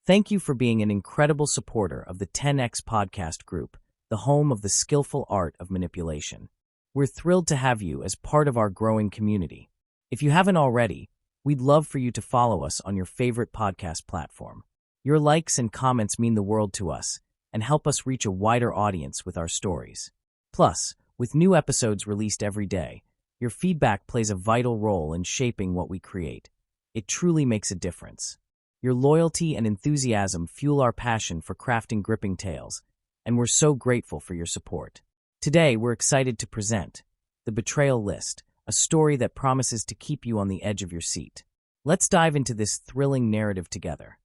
Thank you for being an incredible supporter of the 10X podcast group, the home of the skillful art of manipulation. We're thrilled to have you as part of our growing community. If you haven't already, we'd love for you to follow us on your favorite podcast platform. Your likes and comments mean the world to us and help us reach a wider audience with our stories. Plus, with new episodes released every day, your feedback plays a vital role in shaping what we create. It truly makes a difference. Your loyalty and enthusiasm fuel our passion for crafting gripping tales, and we're so grateful for your support. Today, we're excited to present The Betrayal List, a story that promises to keep you on the edge of your seat. Let's dive into this thrilling narrative together.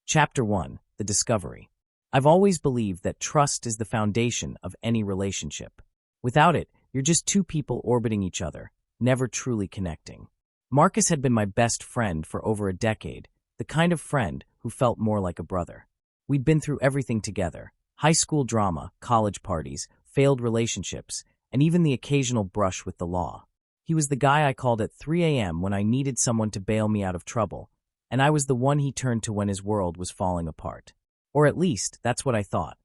Chapter 1, The Discovery. I've always believed that trust is the foundation of any relationship. Without it, you're just two people orbiting each other, never truly connecting. Marcus had been my best friend for over a decade, the kind of friend who felt more like a brother. We'd been through everything together: high school drama, college parties, failed relationships, and even the occasional brush with the law. He was the guy I called at 3 a.m. when I needed someone to bail me out of trouble, and I was the one he turned to when his world was falling apart. Or at least, that's what I thought.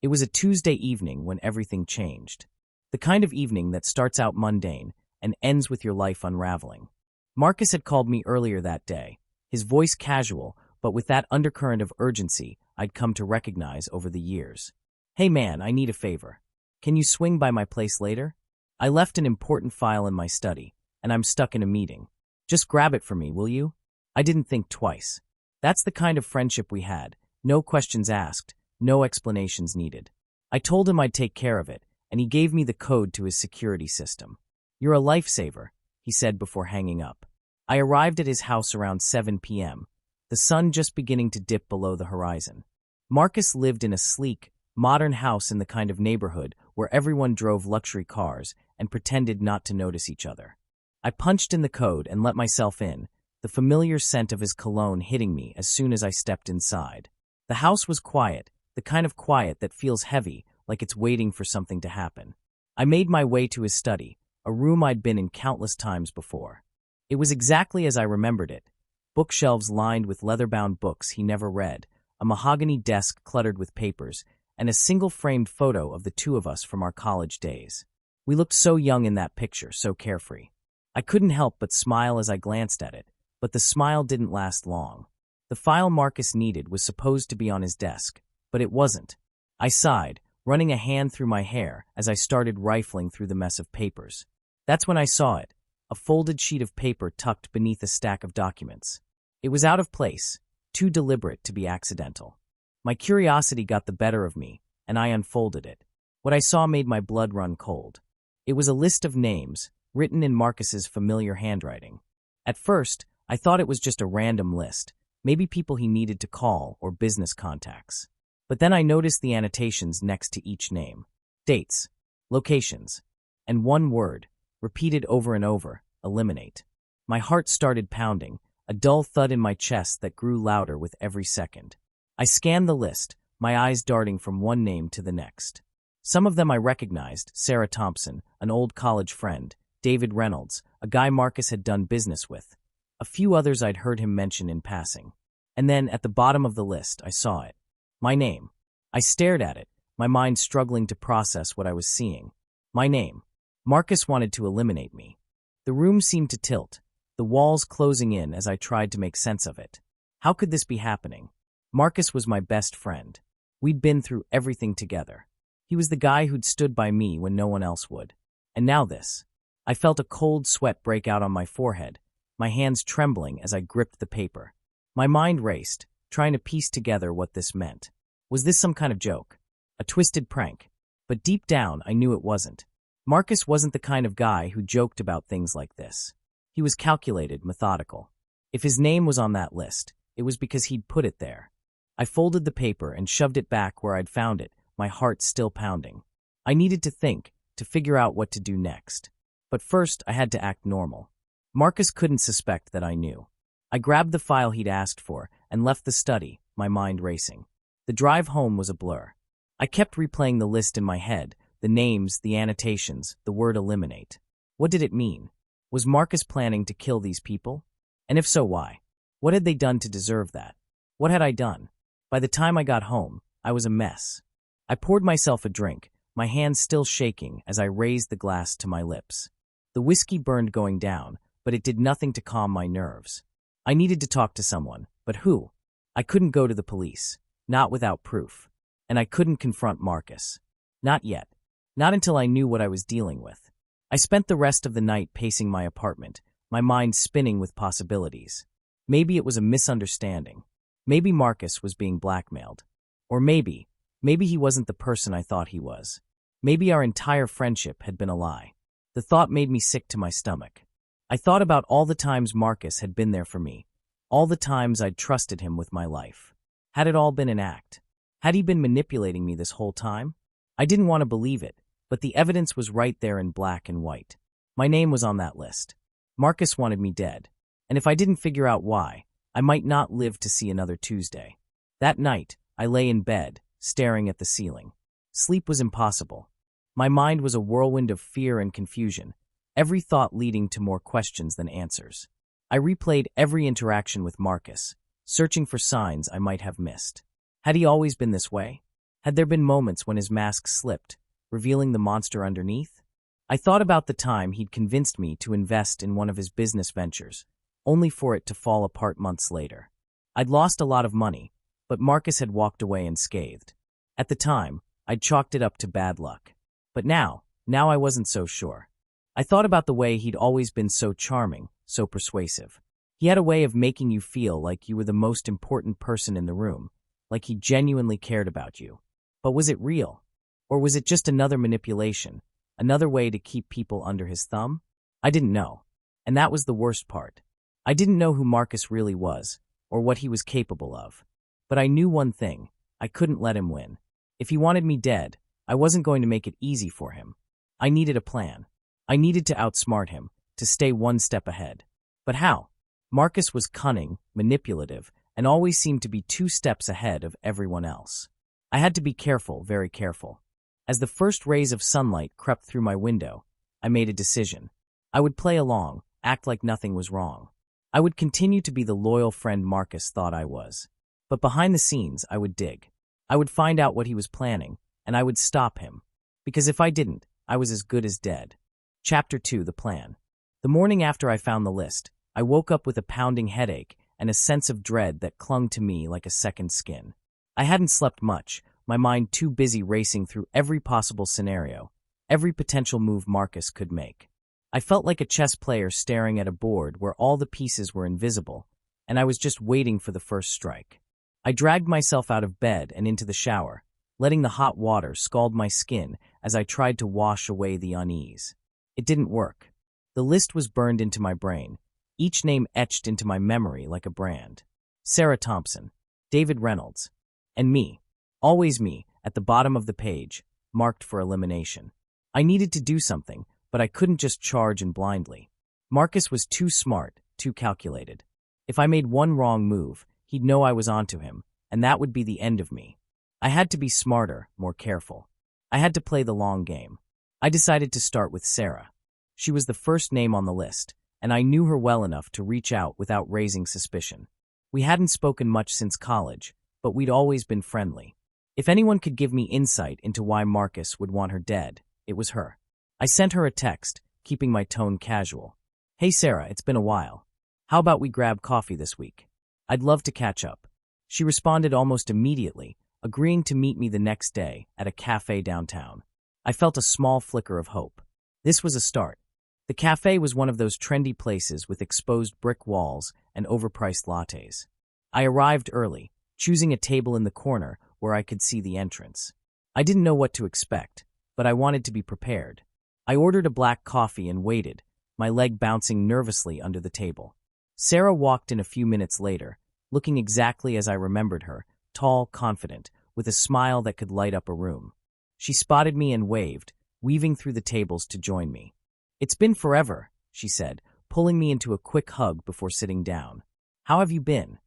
It was a Tuesday evening when everything changed. The kind of evening that starts out mundane and ends with your life unraveling. Marcus had called me earlier that day, his voice casual, but with that undercurrent of urgency I'd come to recognize over the years. "Hey man, I need a favor. Can you swing by my place later? I left an important file in my study, and I'm stuck in a meeting. Just grab it for me, will you?" I didn't think twice. That's the kind of friendship we had. No questions asked, no explanations needed. I told him I'd take care of it, and he gave me the code to his security system. "You're a lifesaver," he said before hanging up. I arrived at his house around 7 p.m., the sun just beginning to dip below the horizon. Marcus lived in a sleek, modern house in the kind of neighborhood where everyone drove luxury cars and pretended not to notice each other. I punched in the code and let myself in, the familiar scent of his cologne hitting me as soon as I stepped inside. The house was quiet, the kind of quiet that feels heavy, like it's waiting for something to happen. I made my way to his study, a room I'd been in countless times before. It was exactly as I remembered it. Bookshelves lined with leather-bound books he never read, a mahogany desk cluttered with papers, and a single-framed photo of the two of us from our college days. We looked so young in that picture, so carefree. I couldn't help but smile as I glanced at it, but the smile didn't last long. The file Marcus needed was supposed to be on his desk, but it wasn't. I sighed, running a hand through my hair as I started rifling through the mess of papers. That's when I saw it. A folded sheet of paper tucked beneath a stack of documents. It was out of place, too deliberate to be accidental. My curiosity got the better of me, and I unfolded it. What I saw made my blood run cold. It was a list of names, written in Marcus's familiar handwriting. At first, I thought it was just a random list, maybe people he needed to call or business contacts. But then I noticed the annotations next to each name. Dates, locations, and one word, repeated over and over: eliminate. My heart started pounding, a dull thud in my chest that grew louder with every second. I scanned the list, my eyes darting from one name to the next. Some of them I recognized: Sarah Thompson, an old college friend; David Reynolds, a guy Marcus had done business with; a few others I'd heard him mention in passing. And then, at the bottom of the list, I saw it. My name. I stared at it, my mind struggling to process what I was seeing. My name. Marcus wanted to eliminate me. The room seemed to tilt, the walls closing in as I tried to make sense of it. How could this be happening? Marcus was my best friend. We'd been through everything together. He was the guy who'd stood by me when no one else would. And now this. I felt a cold sweat break out on my forehead, my hands trembling as I gripped the paper. My mind raced, trying to piece together what this meant. Was this some kind of joke? A twisted prank? But deep down, I knew it wasn't. Marcus wasn't the kind of guy who joked about things like this. He was calculated, methodical. If his name was on that list, it was because he'd put it there. I folded the paper and shoved it back where I'd found it, my heart still pounding. I needed to think, to figure out what to do next. But first, I had to act normal. Marcus couldn't suspect that I knew. I grabbed the file he'd asked for and left the study, my mind racing. The drive home was a blur. I kept replaying the list in my head, the names, the annotations, the word eliminate. What did it mean? Was Marcus planning to kill these people? And if so, why? What had they done to deserve that? What had I done? By the time I got home, I was a mess. I poured myself a drink, my hands still shaking as I raised the glass to my lips. The whiskey burned going down, but it did nothing to calm my nerves. I needed to talk to someone, but who? I couldn't go to the police, not without proof. And I couldn't confront Marcus. Not yet. Not until I knew what I was dealing with. I spent the rest of the night pacing my apartment, my mind spinning with possibilities. Maybe it was a misunderstanding. Maybe Marcus was being blackmailed. Or maybe he wasn't the person I thought he was. Maybe our entire friendship had been a lie. The thought made me sick to my stomach. I thought about all the times Marcus had been there for me, all the times I'd trusted him with my life. Had it all been an act? Had he been manipulating me this whole time? I didn't want to believe it, but the evidence was right there in black and white. My name was on that list. Marcus wanted me dead, and if I didn't figure out why, I might not live to see another Tuesday. That night, I lay in bed, staring at the ceiling. Sleep was impossible. My mind was a whirlwind of fear and confusion, every thought leading to more questions than answers. I replayed every interaction with Marcus, searching for signs I might have missed. Had he always been this way? Had there been moments when his mask slipped, revealing the monster underneath? I thought about the time he'd convinced me to invest in one of his business ventures, only for it to fall apart months later. I'd lost a lot of money, but Marcus had walked away unscathed. At the time, I'd chalked it up to bad luck. But now I wasn't so sure. I thought about the way he'd always been so charming, so persuasive. He had a way of making you feel like you were the most important person in the room, like he genuinely cared about you. But was it real? Or was it just another manipulation, another way to keep people under his thumb? I didn't know. And that was the worst part. I didn't know who Marcus really was, or what he was capable of. But I knew one thing: I couldn't let him win. If he wanted me dead, I wasn't going to make it easy for him. I needed a plan. I needed to outsmart him, to stay one step ahead. But how? Marcus was cunning, manipulative, and always seemed to be 2 steps ahead of everyone else. I had to be careful, very careful. As the first rays of sunlight crept through my window, I made a decision. I would play along, act like nothing was wrong. I would continue to be the loyal friend Marcus thought I was. But behind the scenes, I would dig. I would find out what he was planning, and I would stop him. Because if I didn't, I was as good as dead. Chapter 2: The Plan. The morning after I found the list, I woke up with a pounding headache and a sense of dread that clung to me like a second skin. I hadn't slept much, my mind too busy racing through every possible scenario, every potential move Marcus could make. I felt like a chess player staring at a board where all the pieces were invisible, and I was just waiting for the first strike. I dragged myself out of bed and into the shower, letting the hot water scald my skin as I tried to wash away the unease. It didn't work. The list was burned into my brain, each name etched into my memory like a brand. Sarah Thompson, David Reynolds, and me, always me, at the bottom of the page, marked for elimination. I needed to do something, but I couldn't just charge in blindly. Marcus was too smart, too calculated. If I made one wrong move, he'd know I was onto him, and that would be the end of me. I had to be smarter, more careful. I had to play the long game. I decided to start with Sarah. She was the first name on the list, and I knew her well enough to reach out without raising suspicion. We hadn't spoken much since college, but we'd always been friendly. If anyone could give me insight into why Marcus would want her dead, it was her. I sent her a text, keeping my tone casual. "Hey Sarah, it's been a while. How about we grab coffee this week? I'd love to catch up." She responded almost immediately, agreeing to meet me the next day at a cafe downtown. I felt a small flicker of hope. This was a start. The cafe was one of those trendy places with exposed brick walls and overpriced lattes. I arrived early, choosing a table in the corner where I could see the entrance. I didn't know what to expect, but I wanted to be prepared. I ordered a black coffee and waited, my leg bouncing nervously under the table. Sarah walked in a few minutes later, looking exactly as I remembered her, tall, confident, with a smile that could light up a room. She spotted me and waved, weaving through the tables to join me. "It's been forever," she said, pulling me into a quick hug before sitting down. "How have you been?"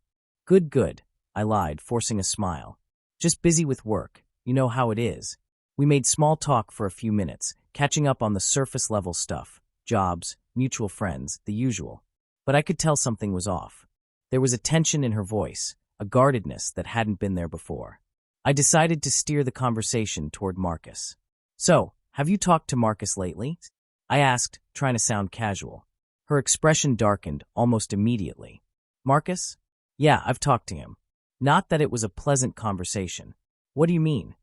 Good, I lied, forcing a smile. "Just busy with work, you know how it is." We made small talk for a few minutes, catching up on the surface-level stuff, jobs, mutual friends, the usual. But I could tell something was off. There was a tension in her voice, a guardedness that hadn't been there before. I decided to steer the conversation toward Marcus. "So, have you talked to Marcus lately?" I asked, trying to sound casual. Her expression darkened almost immediately. "Marcus? Yeah, I've talked to him. Not that it was a pleasant conversation." "What do you mean?"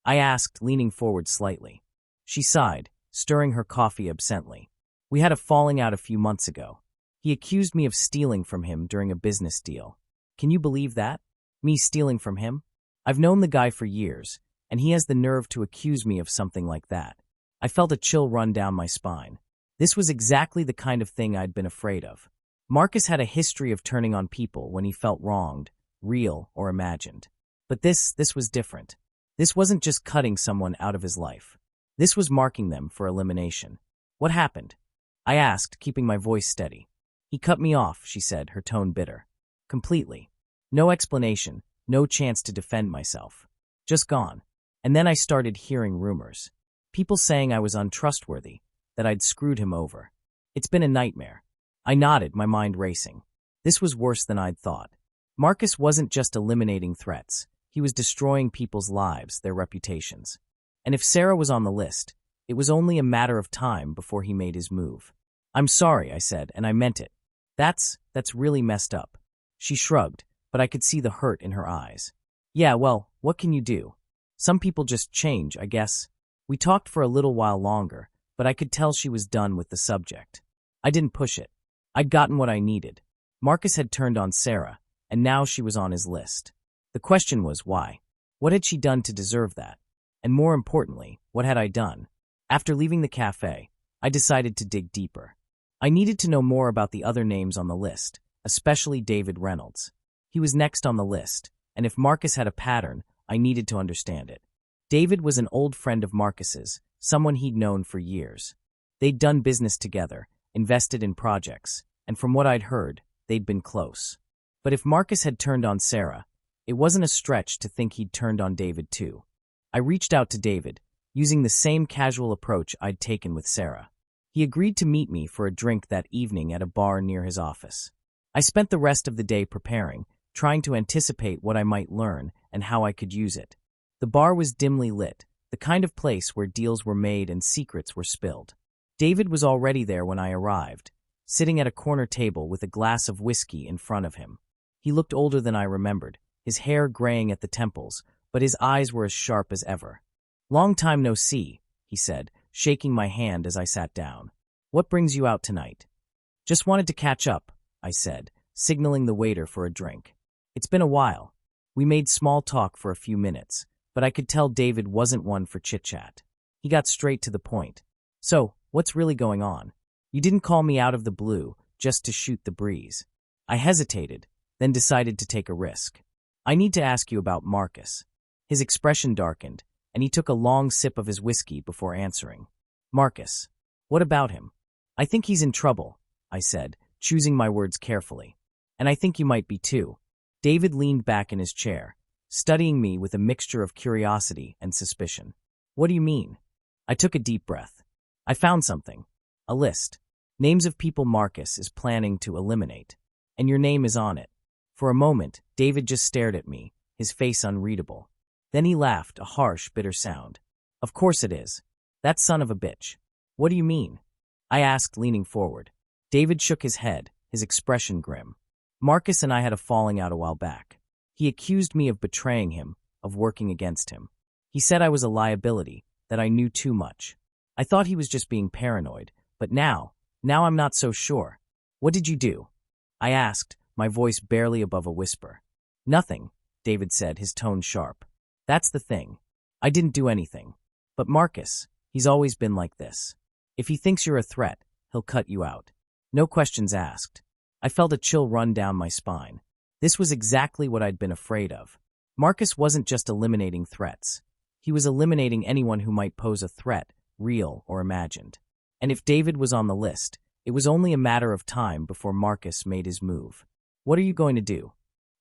I asked, leaning forward slightly. She sighed, stirring her coffee absently. "We had a falling out a few months ago. He accused me of stealing from him during a business deal. Can you believe that? Me stealing from him? I've known the guy for years, and he has the nerve to accuse me of something like that." I felt a chill run down my spine. This was exactly the kind of thing I'd been afraid of. Marcus had a history of turning on people when he felt wronged, real or imagined. But this was different. This wasn't just cutting someone out of his life. This was marking them for elimination. "What happened?" I asked, keeping my voice steady. "He cut me off," she said, her tone bitter. "Completely. No explanation, no chance to defend myself. Just gone. And then I started hearing rumors. People saying I was untrustworthy, that I'd screwed him over. It's been a nightmare." I nodded, my mind racing. This was worse than I'd thought. Marcus wasn't just eliminating threats. He was destroying people's lives, their reputations. And if Sarah was on the list, it was only a matter of time before he made his move. "I'm sorry," I said, and I meant it. That's really messed up." She shrugged, but I could see the hurt in her eyes. "Yeah, well, what can you do? Some people just change, I guess." We talked for a little while longer, but I could tell she was done with the subject. I didn't push it. I'd gotten what I needed. Marcus had turned on Sarah, and now she was on his list. The question was, why? What had she done to deserve that? And more importantly, what had I done? After leaving the cafe, I decided to dig deeper. I needed to know more about the other names on the list, especially David Reynolds. He was next on the list, and if Marcus had a pattern, I needed to understand it. David was an old friend of Marcus's, someone he'd known for years. They'd done business together, invested in projects, and from what I'd heard, they'd been close. But if Marcus had turned on Sarah, it wasn't a stretch to think he'd turned on David too. I reached out to David, using the same casual approach I'd taken with Sarah. He agreed to meet me for a drink that evening at a bar near his office. I spent the rest of the day preparing, trying to anticipate what I might learn and how I could use it. The bar was dimly lit, the kind of place where deals were made and secrets were spilled. David was already there when I arrived, sitting at a corner table with a glass of whiskey in front of him. He looked older than I remembered, his hair graying at the temples, but his eyes were as sharp as ever. "Long time no see," he said, shaking my hand as I sat down. "What brings you out tonight?" "Just wanted to catch up," I said, signaling the waiter for a drink. "It's been a while." We made small talk for a few minutes, but I could tell David wasn't one for chit-chat. He got straight to the point. "So, what's really going on? You didn't call me out of the blue just to shoot the breeze." I hesitated, then decided to take a risk. "I need to ask you about Marcus." His expression darkened, and he took a long sip of his whiskey before answering. "Marcus. What about him?" "I think he's in trouble," I said, choosing my words carefully. "And I think you might be too." David leaned back in his chair, studying me with a mixture of curiosity and suspicion. "What do you mean?" I took a deep breath. "I found something. A list. Names of people Marcus is planning to eliminate. And your name is on it." For a moment, David just stared at me, his face unreadable. Then he laughed, a harsh, bitter sound. "Of course it is. That son of a bitch." "What do you mean?" I asked, leaning forward. David shook his head, his expression grim. "Marcus and I had a falling out a while back. He accused me of betraying him, of working against him. He said I was a liability, that I knew too much. I thought he was just being paranoid, but now I'm not so sure." "What did you do?" I asked, my voice barely above a whisper. "Nothing," David said, his tone sharp. "That's the thing. I didn't do anything. But Marcus, he's always been like this. If he thinks you're a threat, he'll cut you out. No questions asked." I felt a chill run down my spine. This was exactly what I'd been afraid of. Marcus wasn't just eliminating threats. He was eliminating anyone who might pose a threat, real or imagined. And if David was on the list, it was only a matter of time before Marcus made his move. "What are you going to do?"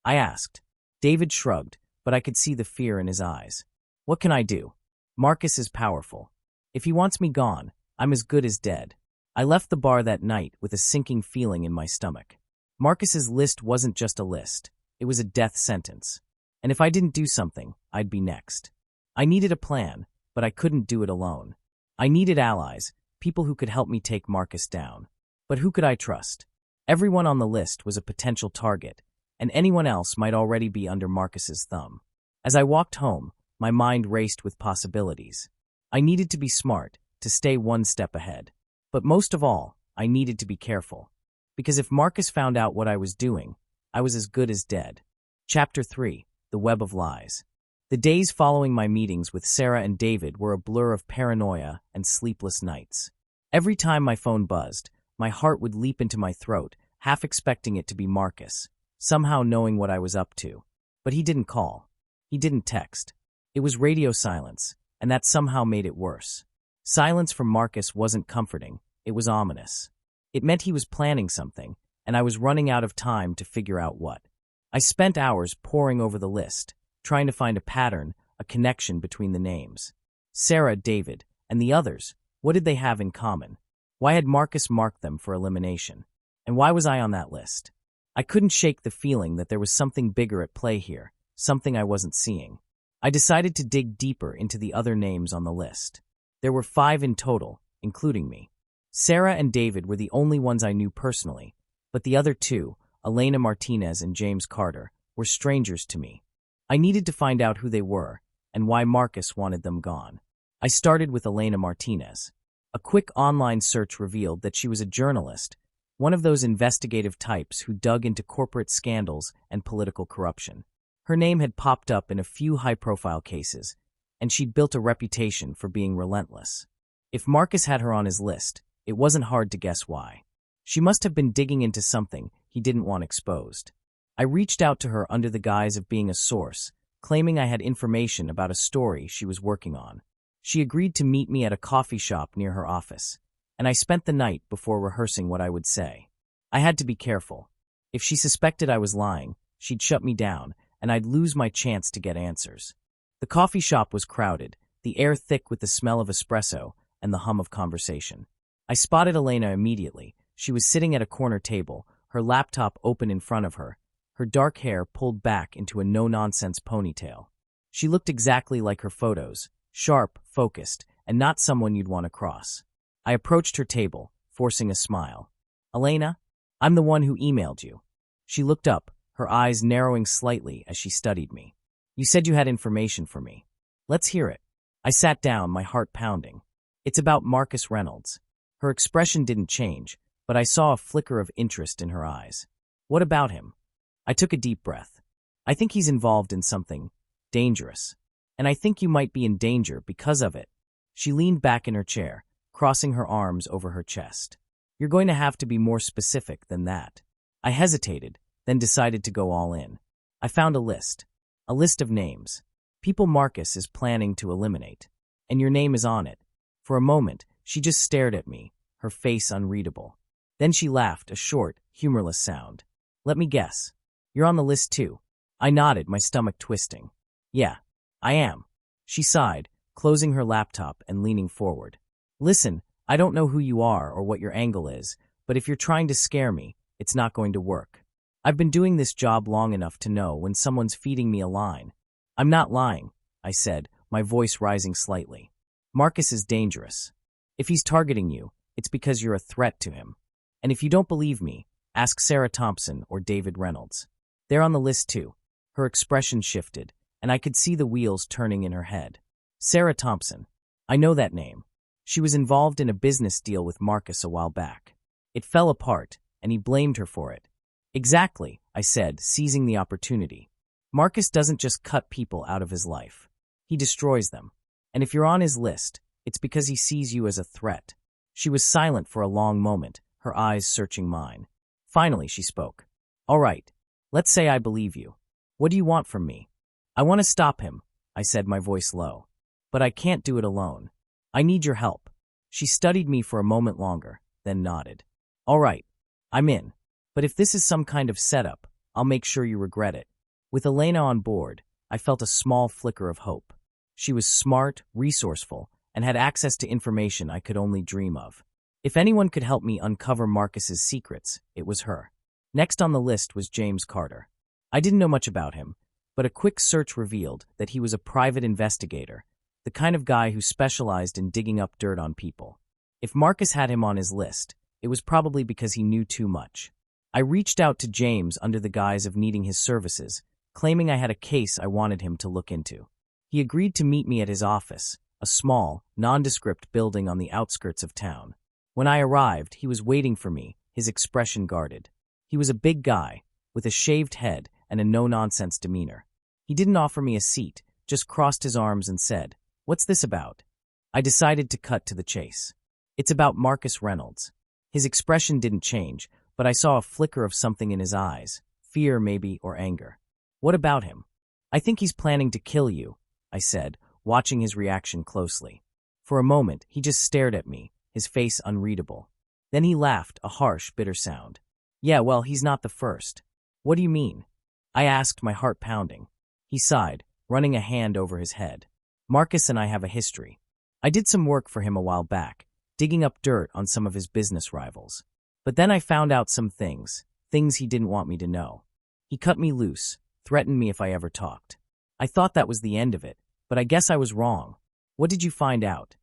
I asked. David shrugged, but I could see the fear in his eyes. "What can I do? Marcus is powerful. If he wants me gone, I'm as good as dead." I left the bar that night with a sinking feeling in my stomach. Marcus's list wasn't just a list. It was a death sentence. And if I didn't do something, I'd be next. I needed a plan, but I couldn't do it alone. I needed allies, people who could help me take Marcus down. But who could I trust? Everyone on the list was a potential target, and anyone else might already be under Marcus's thumb. As I walked home, my mind raced with possibilities. I needed to be smart, to stay one step ahead. But most of all, I needed to be careful. Because if Marcus found out what I was doing, I was as good as dead. Chapter 3. The Web of Lies. The days following my meetings with Sarah and David were a blur of paranoia and sleepless nights. Every time my phone buzzed, my heart would leap into my throat, half expecting it to be Marcus, somehow knowing what I was up to. But he didn't call. He didn't text. It was radio silence, and that somehow made it worse. Silence from Marcus wasn't comforting, it was ominous. It meant he was planning something, and I was running out of time to figure out what. I spent hours poring over the list, trying to find a pattern, a connection between the names. Sarah, David, and the others, what did they have in common? Why had Marcus marked them for elimination? And why was I on that list? I couldn't shake the feeling that there was something bigger at play here, something I wasn't seeing. I decided to dig deeper into the other names on the list. There were 5 in total, including me. Sarah and David were the only ones I knew personally, but the other 2, Elena Martinez and James Carter, were strangers to me. I needed to find out who they were and why Marcus wanted them gone. I started with Elena Martinez. A quick online search revealed that she was a journalist, one of those investigative types who dug into corporate scandals and political corruption. Her name had popped up in a few high-profile cases, and she'd built a reputation for being relentless. If Marcus had her on his list, it wasn't hard to guess why. She must have been digging into something he didn't want exposed. I reached out to her under the guise of being a source, claiming I had information about a story she was working on. She agreed to meet me at a coffee shop near her office, and I spent the night before rehearsing what I would say. I had to be careful. If she suspected I was lying, she'd shut me down, and I'd lose my chance to get answers. The coffee shop was crowded, the air thick with the smell of espresso and the hum of conversation. I spotted Elena immediately. She was sitting at a corner table, her laptop open in front of her, her dark hair pulled back into a no-nonsense ponytail. She looked exactly like her photos, sharp, focused, and not someone you'd want to cross. I approached her table, forcing a smile. "Elena, I'm the one who emailed you." She looked up, her eyes narrowing slightly as she studied me. "You said you had information for me. Let's hear it." I sat down, my heart pounding. "It's about Marcus Reynolds." Her expression didn't change, but I saw a flicker of interest in her eyes. "What about him?" I took a deep breath. "I think he's involved in something dangerous, and I think you might be in danger because of it." She leaned back in her chair, crossing her arms over her chest. "You're going to have to be more specific than that." I hesitated, then decided to go all in. I found a list of names, people Marcus is planning to eliminate, and your name is on it. For a moment, she just stared at me, her face unreadable. Then she laughed, a short, humorless sound. "Let me guess. You're on the list too." I nodded, my stomach twisting. "Yeah, I am." She sighed, closing her laptop and leaning forward. "Listen, I don't know who you are or what your angle is, but if you're trying to scare me, it's not going to work. I've been doing this job long enough to know when someone's feeding me a line." "I'm not lying," I said, my voice rising slightly. "Marcus is dangerous. If he's targeting you, it's because you're a threat to him. And if you don't believe me, ask Sarah Thompson or David Reynolds. They're on the list too." Her expression shifted, and I could see the wheels turning in her head. Sarah Thompson. I know that name. She was involved in a business deal with Marcus a while back. It fell apart, and he blamed her for it. "Exactly," I said, seizing the opportunity. "Marcus doesn't just cut people out of his life. He destroys them. And if you're on his list, it's because he sees you as a threat." She was silent for a long moment, her eyes searching mine. Finally, she spoke. "All right, let's say I believe you. What do you want from me?" "I want to stop him," I said, my voice low. "But I can't do it alone. I need your help." She studied me for a moment longer, then nodded. "All right, I'm in. But if this is some kind of setup, I'll make sure you regret it." With Elena on board, I felt a small flicker of hope. She was smart, resourceful, and had access to information I could only dream of. If anyone could help me uncover Marcus's secrets, it was her. Next on the list was James Carter. I didn't know much about him, but a quick search revealed that he was a private investigator, the kind of guy who specialized in digging up dirt on people. If Marcus had him on his list, it was probably because he knew too much. I reached out to James under the guise of needing his services, claiming I had a case I wanted him to look into. He agreed to meet me at his office, a small, nondescript building on the outskirts of town. When I arrived, he was waiting for me, his expression guarded. He was a big guy, with a shaved head and a no-nonsense demeanor. He didn't offer me a seat, just crossed his arms and said, "What's this about?" I decided to cut to the chase. "It's about Marcus Reynolds." His expression didn't change, but I saw a flicker of something in his eyes, fear maybe or anger. "What about him?" "I think he's planning to kill you," I said, watching his reaction closely. For a moment, he just stared at me, his face unreadable. Then he laughed, a harsh, bitter sound. "Yeah, well, he's not the first." "What do you mean?" I asked, my heart pounding. He sighed, running a hand over his head. "Marcus and I have a history. I did some work for him a while back, digging up dirt on some of his business rivals. But then I found out some things he didn't want me to know. He cut me loose, threatened me if I ever talked. I thought that was the end of it, but I guess I was wrong." "What did you find out?"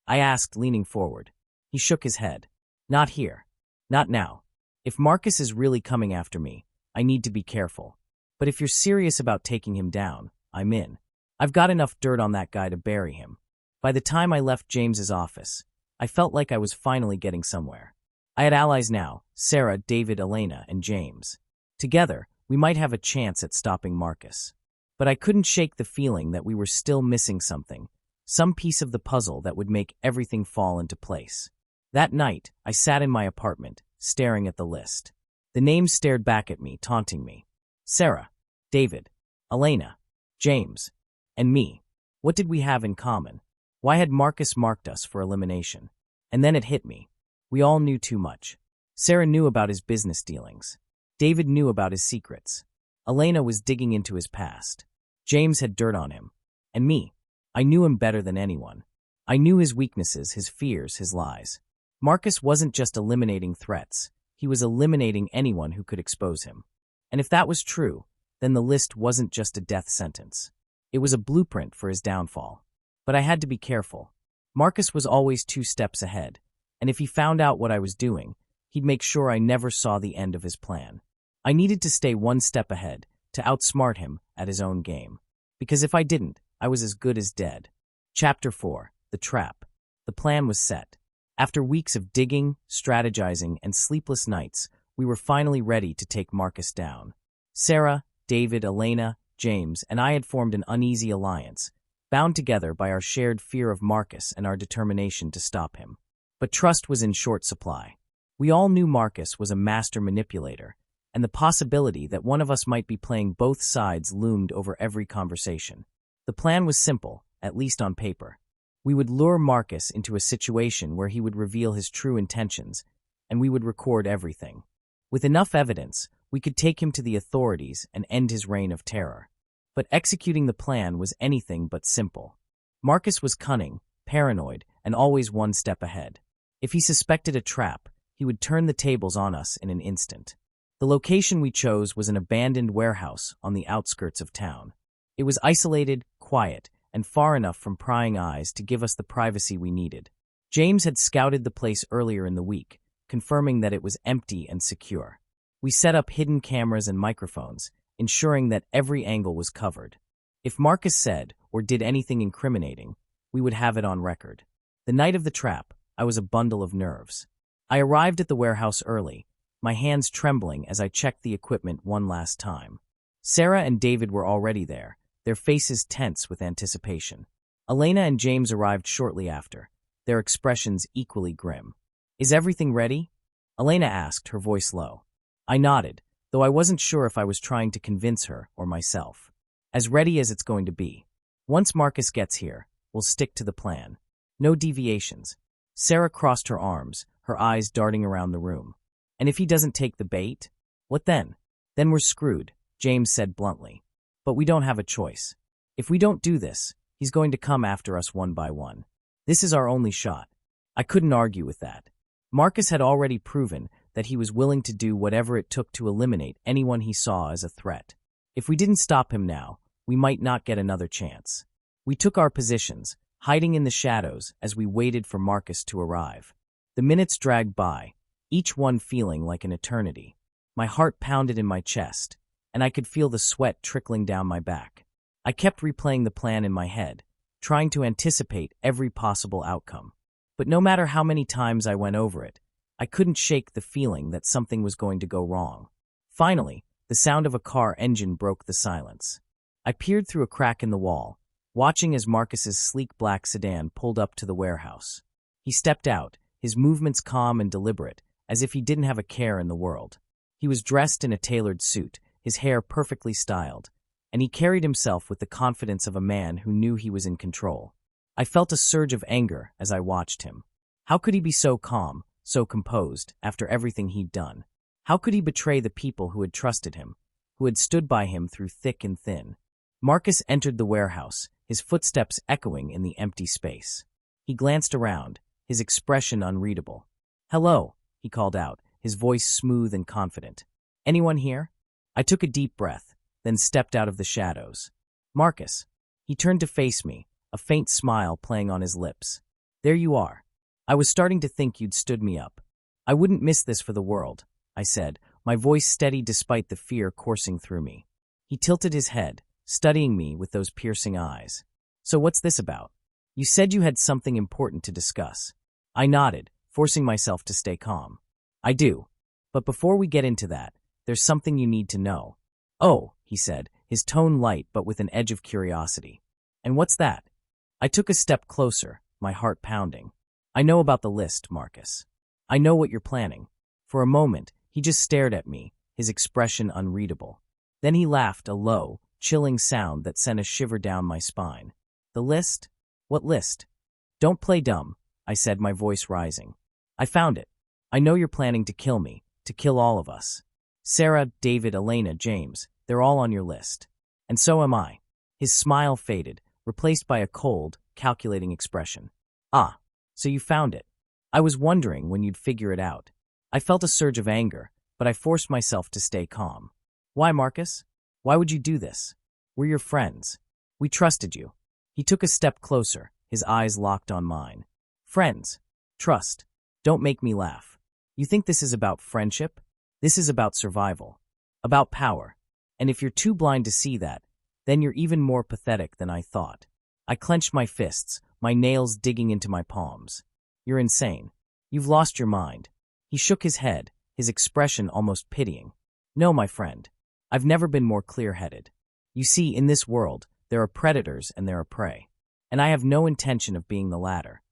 I asked, leaning forward. He shook his head. "Not here. Not now. If Marcus is really coming after me, I need to be careful. But if you're serious about taking him down, I'm in. I've got enough dirt on that guy to bury him." By the time I left James's office, I felt like I was finally getting somewhere. I had allies now, Sarah, David, Elena, and James. Together, we might have a chance at stopping Marcus. But I couldn't shake the feeling that we were still missing something, some piece of the puzzle that would make everything fall into place. That night, I sat in my apartment, staring at the list. The names stared back at me, taunting me. Sarah, David, Elena, James, and me. What did we have in common? Why had Marcus marked us for elimination? And then it hit me. We all knew too much. Sarah knew about his business dealings. David knew about his secrets. Elena was digging into his past. James had dirt on him. And me. I knew him better than anyone. I knew his weaknesses, his fears, his lies. Marcus wasn't just eliminating threats. He was eliminating anyone who could expose him. And if that was true, then the list wasn't just a death sentence. It was a blueprint for his downfall. But I had to be careful. Marcus was always 2 steps ahead, and if he found out what I was doing, he'd make sure I never saw the end of his plan. I needed to stay 1 step ahead, to outsmart him at his own game. Because if I didn't, I was as good as dead. Chapter 4. The Trap. The plan was set. After weeks of digging, strategizing, and sleepless nights, we were finally ready to take Marcus down. Sarah, David, Elena, James, and I had formed an uneasy alliance, bound together by our shared fear of Marcus and our determination to stop him. But trust was in short supply. We all knew Marcus was a master manipulator, and the possibility that one of us might be playing both sides loomed over every conversation. The plan was simple, at least on paper. We would lure Marcus into a situation where he would reveal his true intentions, and we would record everything. With enough evidence, we could take him to the authorities and end his reign of terror. But executing the plan was anything but simple. Marcus was cunning, paranoid, and always 1 step ahead. If he suspected a trap, he would turn the tables on us in an instant. The location we chose was an abandoned warehouse on the outskirts of town. It was isolated, quiet, and far enough from prying eyes to give us the privacy we needed. James had scouted the place earlier in the week, confirming that it was empty and secure. We set up hidden cameras and microphones, ensuring that every angle was covered. If Marcus said or did anything incriminating, we would have it on record. The night of the trap, I was a bundle of nerves. I arrived at the warehouse early, my hands trembling as I checked the equipment one last time. Sarah and David were already there, their faces tense with anticipation. Elena and James arrived shortly after, their expressions equally grim. "Is everything ready?" Elena asked, her voice low. I nodded, though I wasn't sure if I was trying to convince her or myself. "As ready as it's going to be. Once Marcus gets here, we'll stick to the plan. No deviations." Sarah crossed her arms, her eyes darting around the room. "And if he doesn't take the bait? What then?" "Then we're screwed," James said bluntly. "But we don't have a choice. If we don't do this, he's going to come after us one by one. This is our only shot." I couldn't argue with that. Marcus had already proven that he was willing to do whatever it took to eliminate anyone he saw as a threat. If we didn't stop him now, we might not get another chance. We took our positions, hiding in the shadows as we waited for Marcus to arrive. The minutes dragged by, each one feeling like an eternity. My heart pounded in my chest, and I could feel the sweat trickling down my back. I kept replaying the plan in my head, trying to anticipate every possible outcome. But no matter how many times I went over it, I couldn't shake the feeling that something was going to go wrong. Finally, the sound of a car engine broke the silence. I peered through a crack in the wall, watching as Marcus's sleek black sedan pulled up to the warehouse. He stepped out, his movements calm and deliberate, as if he didn't have a care in the world. He was dressed in a tailored suit, his hair perfectly styled, and he carried himself with the confidence of a man who knew he was in control. I felt a surge of anger as I watched him. How could he be so calm, so composed, after everything he'd done? How could he betray the people who had trusted him, who had stood by him through thick and thin? Marcus entered the warehouse, his footsteps echoing in the empty space. He glanced around, his expression unreadable. "Hello," he called out, his voice smooth and confident. "Anyone here?" I took a deep breath, then stepped out of the shadows. "Marcus." He turned to face me, a faint smile playing on his lips. "There you are. I was starting to think you'd stood me up. I wouldn't miss this for the world," I said, my voice steady despite the fear coursing through me. He tilted his head, studying me with those piercing eyes. "So what's this about? You said you had something important to discuss." I nodded, forcing myself to stay calm. "I do. But before we get into that, there's something you need to know." "Oh," he said, his tone light but with an edge of curiosity. "And what's that?" I took a step closer, my heart pounding. "I know about the list, Marcus. I know what you're planning." For a moment, he just stared at me, his expression unreadable. Then he laughed, a low, chilling sound that sent a shiver down my spine. "The list? What list?" "Don't play dumb," I said, my voice rising. "I found it. I know you're planning to kill me, to kill all of us. Sarah, David, Elena, James, they're all on your list. And so am I." His smile faded, replaced by a cold, calculating expression. "Ah, so you found it. I was wondering when you'd figure it out." I felt a surge of anger, but I forced myself to stay calm. "Why, Marcus? Why would you do this? We're your friends. We trusted you." He took a step closer, his eyes locked on mine. "Friends. Trust. Don't make me laugh. You think this is about friendship? This is about survival. About power. And if you're too blind to see that, then you're even more pathetic than I thought." I clenched my fists, my nails digging into my palms. "You're insane. You've lost your mind." He shook his head, his expression almost pitying. "No, my friend. I've never been more clear-headed. You see, in this world, there are predators and there are prey. And I have no intention of being the latter."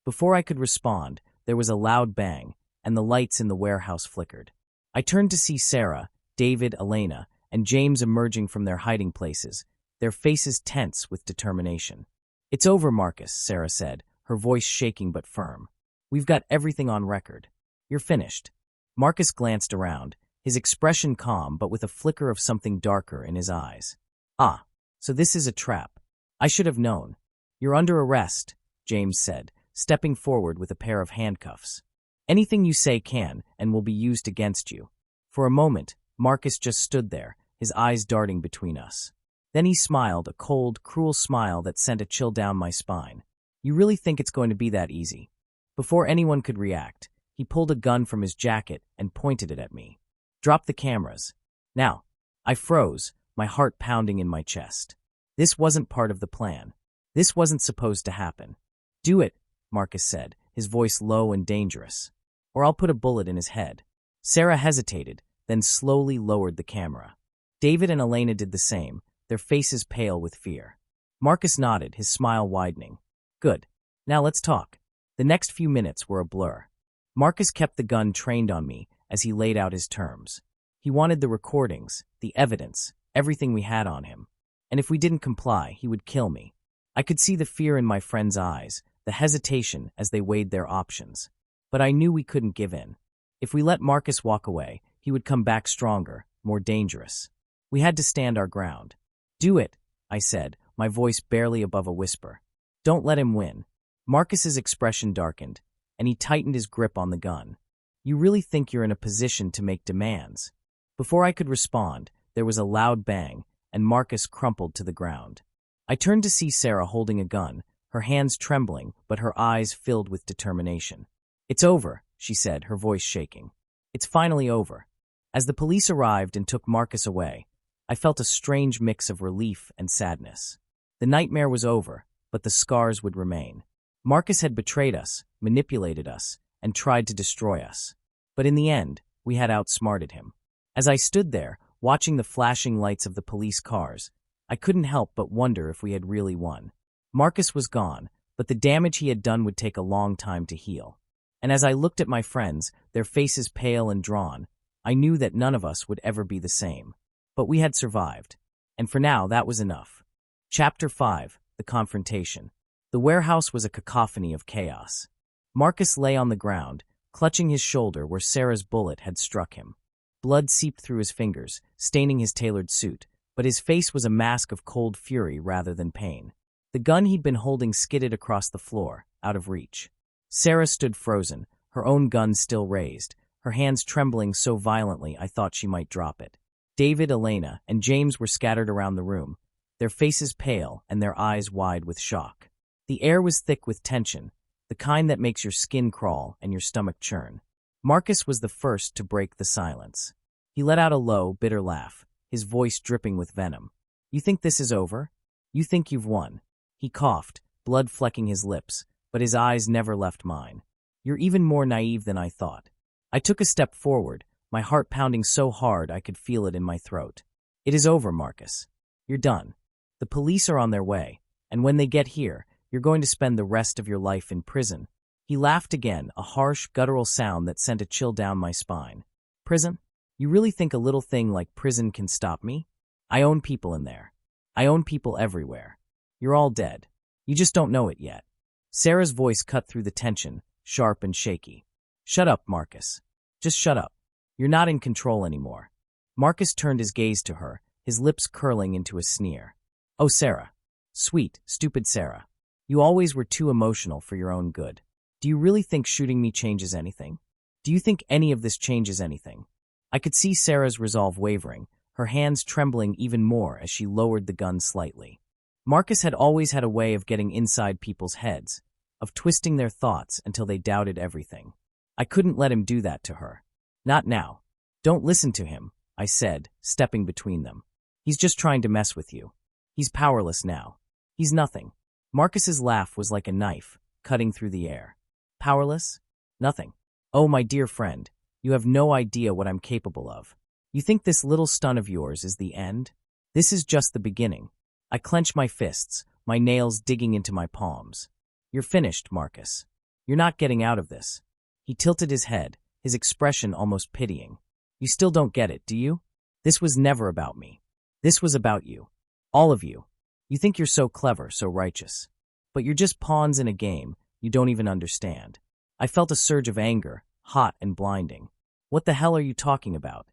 Before I could respond, there was a loud bang, and the lights in the warehouse flickered. I turned to see Sarah, David, Elena, and James emerging from their hiding places, their faces tense with determination. "It's over, Marcus," Sarah said, her voice shaking but firm. "We've got everything on record. You're finished." Marcus glanced around, his expression calm but with a flicker of something darker in his eyes. "Ah, so this is a trap. I should have known." "You're under arrest," James said, stepping forward with a pair of handcuffs. "Anything you say can and will be used against you." For a moment, Marcus just stood there, his eyes darting between us. Then he smiled, a cold, cruel smile that sent a chill down my spine. "You really think it's going to be that easy?" Before anyone could react, he pulled a gun from his jacket and pointed it at me. "Drop the cameras. Now." I froze, my heart pounding in my chest. This wasn't part of the plan. This wasn't supposed to happen. "Do it," Marcus said, his voice low and dangerous. "Or I'll put a bullet in his head." Sarah hesitated, then slowly lowered the camera. David and Elena did the same, their faces pale with fear. Marcus nodded, his smile widening. "Good. Now let's talk." The next few minutes were a blur. Marcus kept the gun trained on me as he laid out his terms. He wanted the recordings, the evidence, everything we had on him. And if we didn't comply, he would kill me. I could see the fear in my friends' eyes, the hesitation as they weighed their options. But I knew we couldn't give in. If we let Marcus walk away, he would come back stronger, more dangerous. We had to stand our ground. "Do it," I said, my voice barely above a whisper. "Don't let him win." Marcus's expression darkened, and he tightened his grip on the gun. "You really think you're in a position to make demands?" Before I could respond, there was a loud bang, and Marcus crumpled to the ground. I turned to see Sarah holding a gun, her hands trembling but her eyes filled with determination. "It's over," she said, her voice shaking. "It's finally over." As the police arrived and took Marcus away, I felt a strange mix of relief and sadness. The nightmare was over, but the scars would remain. Marcus had betrayed us, manipulated us, and tried to destroy us. But in the end, we had outsmarted him. As I stood there, watching the flashing lights of the police cars, I couldn't help but wonder if we had really won. Marcus was gone, but the damage he had done would take a long time to heal. And as I looked at my friends, their faces pale and drawn, I knew that none of us would ever be the same. But we had survived. And for now, that was enough. Chapter 5. The Confrontation. The warehouse was a cacophony of chaos. Marcus lay on the ground, clutching his shoulder where Sarah's bullet had struck him. Blood seeped through his fingers, staining his tailored suit, but his face was a mask of cold fury rather than pain. The gun he'd been holding skidded across the floor, out of reach. Sarah stood frozen, her own gun still raised, her hands trembling so violently I thought she might drop it. David, Elena, and James were scattered around the room, their faces pale and their eyes wide with shock. The air was thick with tension, the kind that makes your skin crawl and your stomach churn. Marcus was the first to break the silence. He let out a low, bitter laugh, his voice dripping with venom. "You think this is over? You think you've won?" He coughed, blood flecking his lips, but his eyes never left mine. "You're even more naive than I thought." I took a step forward, my heart pounding so hard I could feel it in my throat. "It is over, Marcus. You're done. The police are on their way, and when they get here, you're going to spend the rest of your life in prison." He laughed again, a harsh, guttural sound that sent a chill down my spine. "Prison? You really think a little thing like prison can stop me? I own people in there. I own people everywhere. You're all dead. You just don't know it yet." Sarah's voice cut through the tension, sharp and shaky. "Shut up, Marcus. Just shut up. You're not in control anymore." Marcus turned his gaze to her, his lips curling into a sneer. "Oh, Sarah. Sweet, stupid Sarah. You always were too emotional for your own good. Do you really think shooting me changes anything? Do you think any of this changes anything?" I could see Sarah's resolve wavering, her hands trembling even more as she lowered the gun slightly. Marcus had always had a way of getting inside people's heads, of twisting their thoughts until they doubted everything. I couldn't let him do that to her. "Not now. Don't listen to him," I said, stepping between them. "He's just trying to mess with you. He's powerless now. He's nothing." Marcus's laugh was like a knife, cutting through the air. "Powerless? Nothing. Oh, my dear friend, you have no idea what I'm capable of. You think this little stun of yours is the end? This is just the beginning." I clenched my fists, my nails digging into my palms. "You're finished, Marcus. You're not getting out of this." He tilted his head, his expression almost pitying. "You still don't get it, do you? This was never about me. This was about you. All of you. You think you're so clever, so righteous. But you're just pawns in a game you don't even understand." I felt a surge of anger, hot and blinding. "What the hell are you talking about?"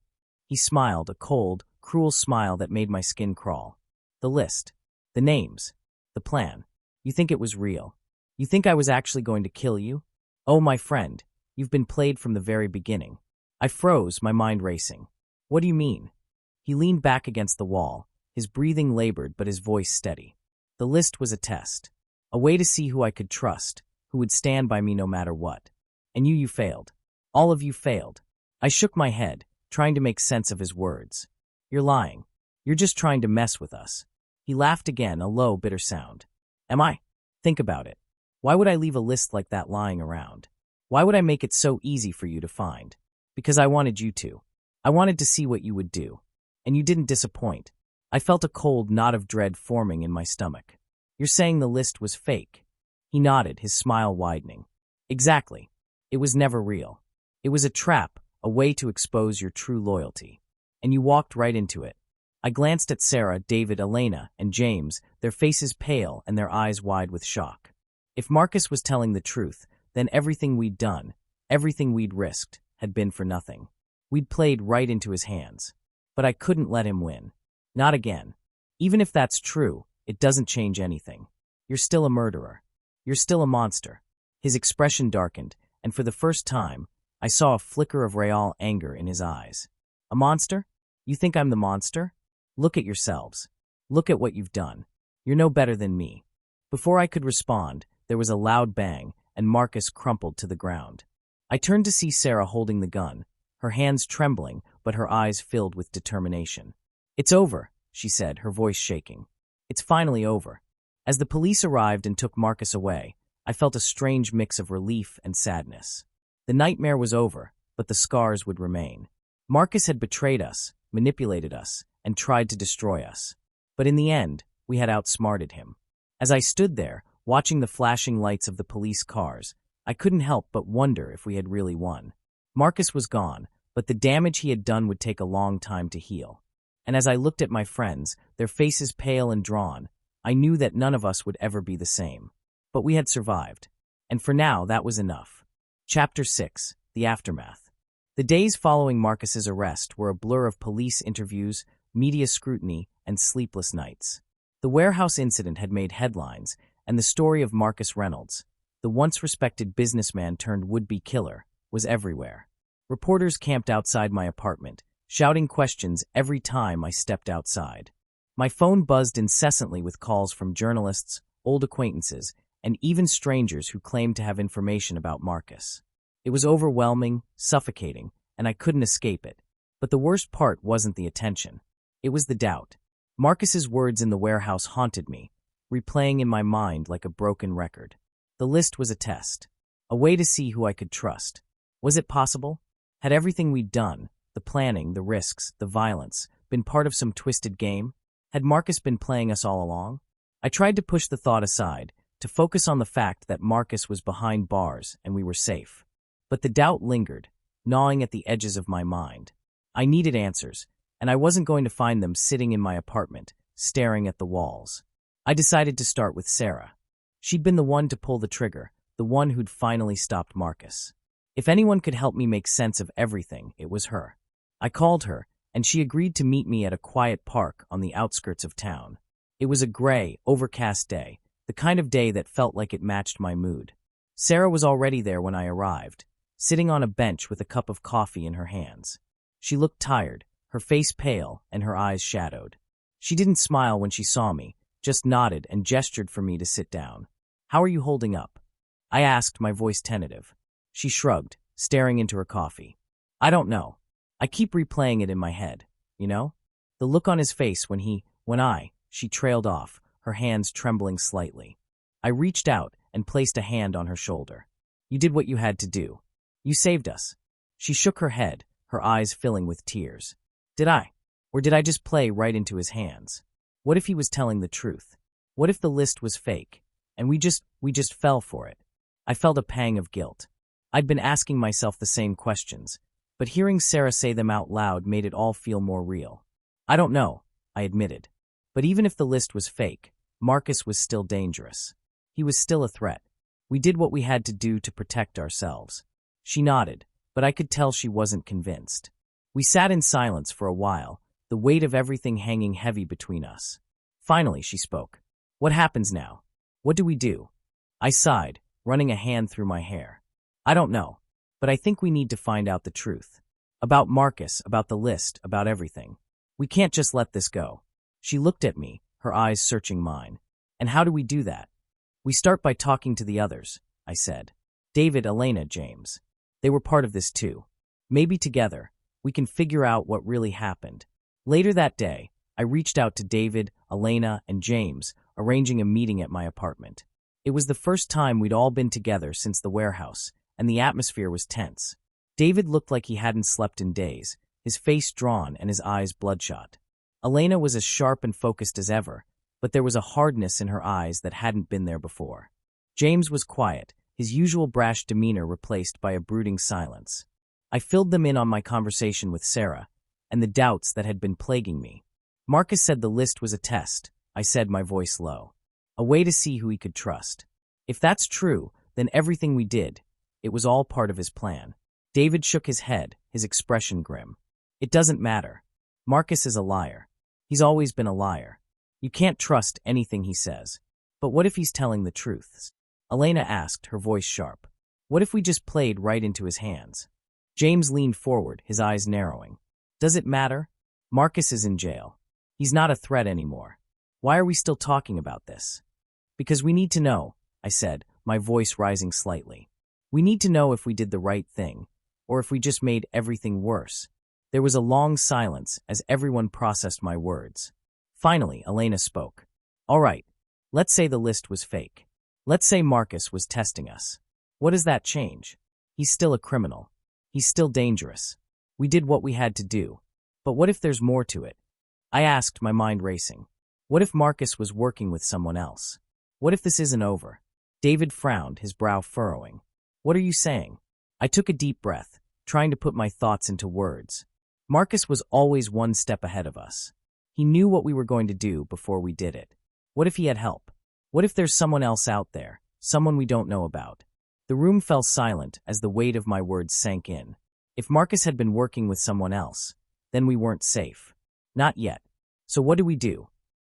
He smiled, a cold, cruel smile that made my skin crawl. "The list. The names. The plan. You think it was real. You think I was actually going to kill you? Oh, my friend, you've been played from the very beginning." I froze, my mind racing. "What do you mean?" He leaned back against the wall, his breathing labored but his voice steady. "The list was a test. A way to see who I could trust, who would stand by me no matter what. And you failed. All of you failed." I shook my head, trying to make sense of his words. "You're lying. You're just trying to mess with us." He laughed again, a low, bitter sound. "Am I? Think about it. Why would I leave a list like that lying around? Why would I make it so easy for you to find? Because I wanted you to. I wanted to see what you would do. And you didn't disappoint." I felt a cold knot of dread forming in my stomach. "You're saying the list was fake?" He nodded, his smile widening. "Exactly. It was never real. It was a trap, a way to expose your true loyalty. And you walked right into it." I glanced at Sarah, David, Elena, and James, their faces pale and their eyes wide with shock. If Marcus was telling the truth, then everything we'd done, everything we'd risked, had been for nothing. We'd played right into his hands. But I couldn't let him win. Not again. Even if that's true, it doesn't change anything. You're still a murderer. You're still a monster. His expression darkened, and for the first time, I saw a flicker of real anger in his eyes. "A monster? You think I'm the monster?" Look at yourselves. Look at what you've done. You're no better than me." Before I could respond, there was a loud bang, and Marcus crumpled to the ground. I turned to see Sarah holding the gun, her hands trembling, but her eyes filled with determination. "It's over," she said, her voice shaking. "It's finally over." As the police arrived and took Marcus away, I felt a strange mix of relief and sadness. The nightmare was over, but the scars would remain. Marcus had betrayed us, manipulated us, and tried to destroy us. But in the end, we had outsmarted him. As I stood there, watching the flashing lights of the police cars, I couldn't help but wonder if we had really won. Marcus was gone, but the damage he had done would take a long time to heal. And as I looked at my friends, their faces pale and drawn, I knew that none of us would ever be the same. But we had survived. And for now, that was enough. Chapter 6. The Aftermath. The days following Marcus's arrest were a blur of police interviews, media scrutiny, and sleepless nights. The warehouse incident had made headlines, and the story of Marcus Reynolds, the once respected businessman turned would-be killer, was everywhere. Reporters camped outside my apartment, shouting questions every time I stepped outside. My phone buzzed incessantly with calls from journalists, old acquaintances, and even strangers who claimed to have information about Marcus. It was overwhelming, suffocating, and I couldn't escape it. But the worst part wasn't the attention. It was the doubt. Marcus's words in the warehouse haunted me, replaying in my mind like a broken record. The list was a test, a way to see who I could trust. Was it possible? Had everything we'd done, the planning, the risks, the violence, been part of some twisted game? Had Marcus been playing us all along? I tried to push the thought aside, to focus on the fact that Marcus was behind bars and we were safe. But the doubt lingered, gnawing at the edges of my mind. I needed answers, and I wasn't going to find them sitting in my apartment, staring at the walls. I decided to start with Sarah. She'd been the one to pull the trigger, the one who'd finally stopped Marcus. If anyone could help me make sense of everything, it was her. I called her, and she agreed to meet me at a quiet park on the outskirts of town. It was a gray, overcast day, the kind of day that felt like it matched my mood. Sarah was already there when I arrived, sitting on a bench with a cup of coffee in her hands. She looked tired, her face pale and her eyes shadowed. She didn't smile when she saw me, just nodded and gestured for me to sit down. "How are you holding up?" I asked, my voice tentative. She shrugged, staring into her coffee. "I don't know. I keep replaying it in my head, you know? The look on his face she trailed off, her hands trembling slightly. I reached out and placed a hand on her shoulder. "You did what you had to do. You saved us." She shook her head, her eyes filling with tears. "Did I? Or did I just play right into his hands? What if he was telling the truth? What if the list was fake, and we just fell for it?" I felt a pang of guilt. I'd been asking myself the same questions, but hearing Sarah say them out loud made it all feel more real. "I don't know," I admitted. But even if the list was fake, Marcus was still dangerous. He was still a threat. We did what we had to do to protect ourselves. She nodded, but I could tell she wasn't convinced. We sat in silence for a while, the weight of everything hanging heavy between us. Finally, she spoke. "What happens now? What do we do?" I sighed, running a hand through my hair. "I don't know, but I think we need to find out the truth. About Marcus, about the list, about everything. We can't just let this go." She looked at me, her eyes searching mine. "And how do we do that?" "We start by talking to the others," I said. "David, Elena, James. They were part of this too. Maybe together, we can figure out what really happened." Later that day, I reached out to David, Elena, and James, arranging a meeting at my apartment. It was the first time we'd all been together since the warehouse, and the atmosphere was tense. David looked like he hadn't slept in days, his face drawn and his eyes bloodshot. Elena was as sharp and focused as ever, but there was a hardness in her eyes that hadn't been there before. James was quiet, his usual brash demeanor replaced by a brooding silence. I filled them in on my conversation with Sarah, and the doubts that had been plaguing me. "Marcus said the list was a test," I said, my voice low. "A way to see who he could trust. If that's true, then everything we did, it was all part of his plan." David shook his head, his expression grim. "It doesn't matter. Marcus is a liar. He's always been a liar. You can't trust anything he says. But what if he's telling the truth?" Elena asked, her voice sharp. "What if we just played right into his hands?" James leaned forward, his eyes narrowing. "Does it matter? Marcus is in jail. He's not a threat anymore. Why are we still talking about this? Because we need to know, I said, my voice rising slightly. We need to know if we did the right thing, or if we just made everything worse. There was a long silence as everyone processed my words. Finally, Elena spoke. All right, let's say the list was fake. Let's say Marcus was testing us. What does that change? He's still a criminal. He's still dangerous. We did what we had to do. But what if there's more to it? I asked, my mind racing. What if Marcus was working with someone else? What if this isn't over? David frowned, his brow furrowing. What are you saying? I took a deep breath, trying to put my thoughts into words. Marcus was always one step ahead of us. He knew what we were going to do before we did it. What if he had help? What if there's someone else out there, someone we don't know about? The room fell silent as the weight of my words sank in. If Marcus had been working with someone else, then we weren't safe. Not yet. So what do we do?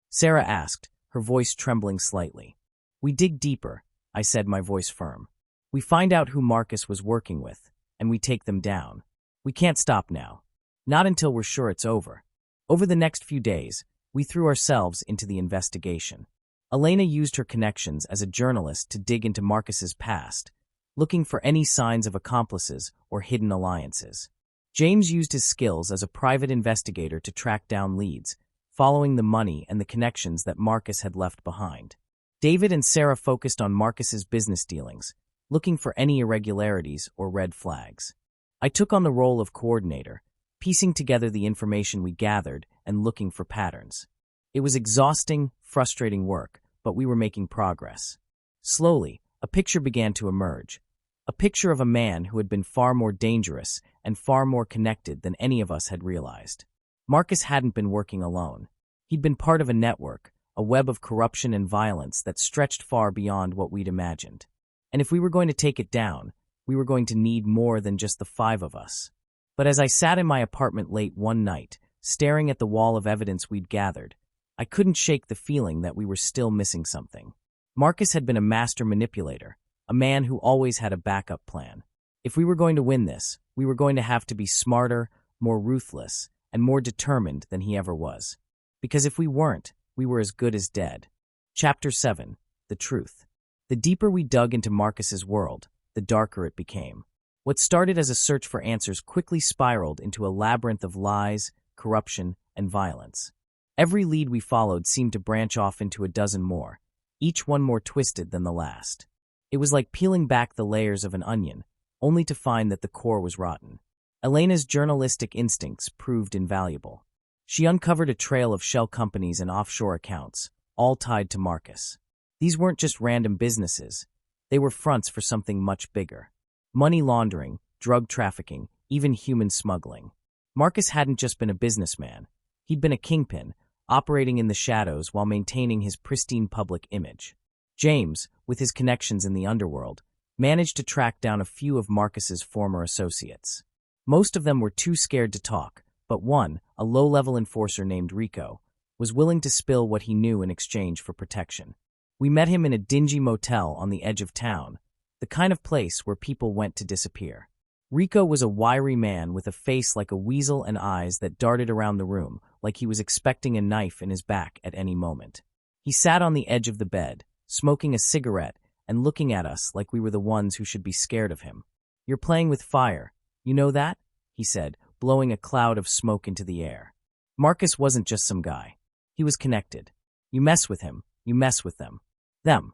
Sarah asked, her voice trembling slightly. We dig deeper, I said, my voice firm. We find out who Marcus was working with, and we take them down. We can't stop now. Not until we're sure it's over. Over the next few days, we threw ourselves into the investigation. Elena used her connections as a journalist to dig into Marcus's past, looking for any signs of accomplices or hidden alliances. James used his skills as a private investigator to track down leads, following the money and the connections that Marcus had left behind. David and Sarah focused on Marcus's business dealings, looking for any irregularities or red flags. I took on the role of coordinator, piecing together the information we gathered and looking for patterns. It was exhausting, frustrating work, but we were making progress. Slowly, a picture began to emerge. A picture of a man who had been far more dangerous and far more connected than any of us had realized. Marcus hadn't been working alone. He'd been part of a network, a web of corruption and violence that stretched far beyond what we'd imagined. And if we were going to take it down, we were going to need more than just the 5 of us. But as I sat in my apartment late one night, staring at the wall of evidence we'd gathered, I couldn't shake the feeling that we were still missing something. Marcus had been a master manipulator, a man who always had a backup plan. If we were going to win this, we were going to have to be smarter, more ruthless, and more determined than he ever was. Because if we weren't, we were as good as dead. Chapter 7. The Truth. The deeper we dug into Marcus's world, the darker it became. What started as a search for answers quickly spiraled into a labyrinth of lies, corruption, and violence. Every lead we followed seemed to branch off into a dozen more, each one more twisted than the last. It was like peeling back the layers of an onion, only to find that the core was rotten. Elena's journalistic instincts proved invaluable. She uncovered a trail of shell companies and offshore accounts, all tied to Marcus. These weren't just random businesses. They were fronts for something much bigger. Money laundering, drug trafficking, even human smuggling. Marcus hadn't just been a businessman. He'd been a kingpin, operating in the shadows while maintaining his pristine public image. James, with his connections in the underworld, managed to track down a few of Marcus's former associates. Most of them were too scared to talk, but one, a low-level enforcer named Rico, was willing to spill what he knew in exchange for protection. We met him in a dingy motel on the edge of town, the kind of place where people went to disappear. Rico was a wiry man with a face like a weasel and eyes that darted around the room like he was expecting a knife in his back at any moment. He sat on the edge of the bed, smoking a cigarette and looking at us like we were the ones who should be scared of him. "You're playing with fire. You know that?" he said, blowing a cloud of smoke into the air. Marcus wasn't just some guy. He was connected. You mess with him, you mess with them. Them?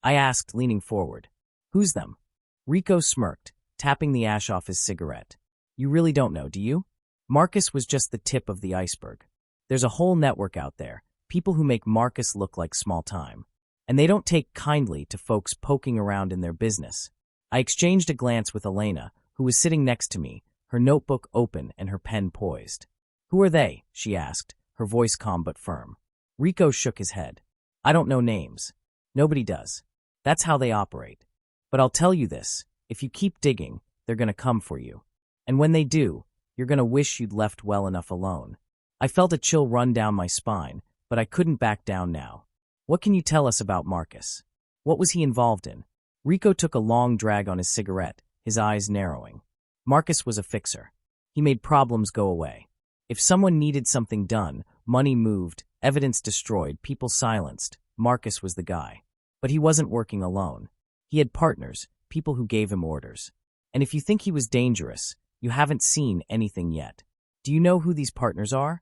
I asked, leaning forward. Who's them? Rico smirked, tapping the ash off his cigarette. You really don't know, do you? Marcus was just the tip of the iceberg. There's a whole network out there, people who make Marcus look like small time. And they don't take kindly to folks poking around in their business. I exchanged a glance with Elena, who was sitting next to me, her notebook open and her pen poised. Who are they? She asked, her voice calm but firm. Rico shook his head. I don't know names. Nobody does. That's how they operate. But I'll tell you this, if you keep digging, they're going to come for you. And when they do, you're going to wish you'd left well enough alone. I felt a chill run down my spine, but I couldn't back down now. What can you tell us about Marcus? What was he involved in? Rico took a long drag on his cigarette, his eyes narrowing. Marcus was a fixer. He made problems go away. If someone needed something done, money moved, evidence destroyed, people silenced, Marcus was the guy. But he wasn't working alone. He had partners, people who gave him orders. And if you think he was dangerous, you haven't seen anything yet. Do you know who these partners are?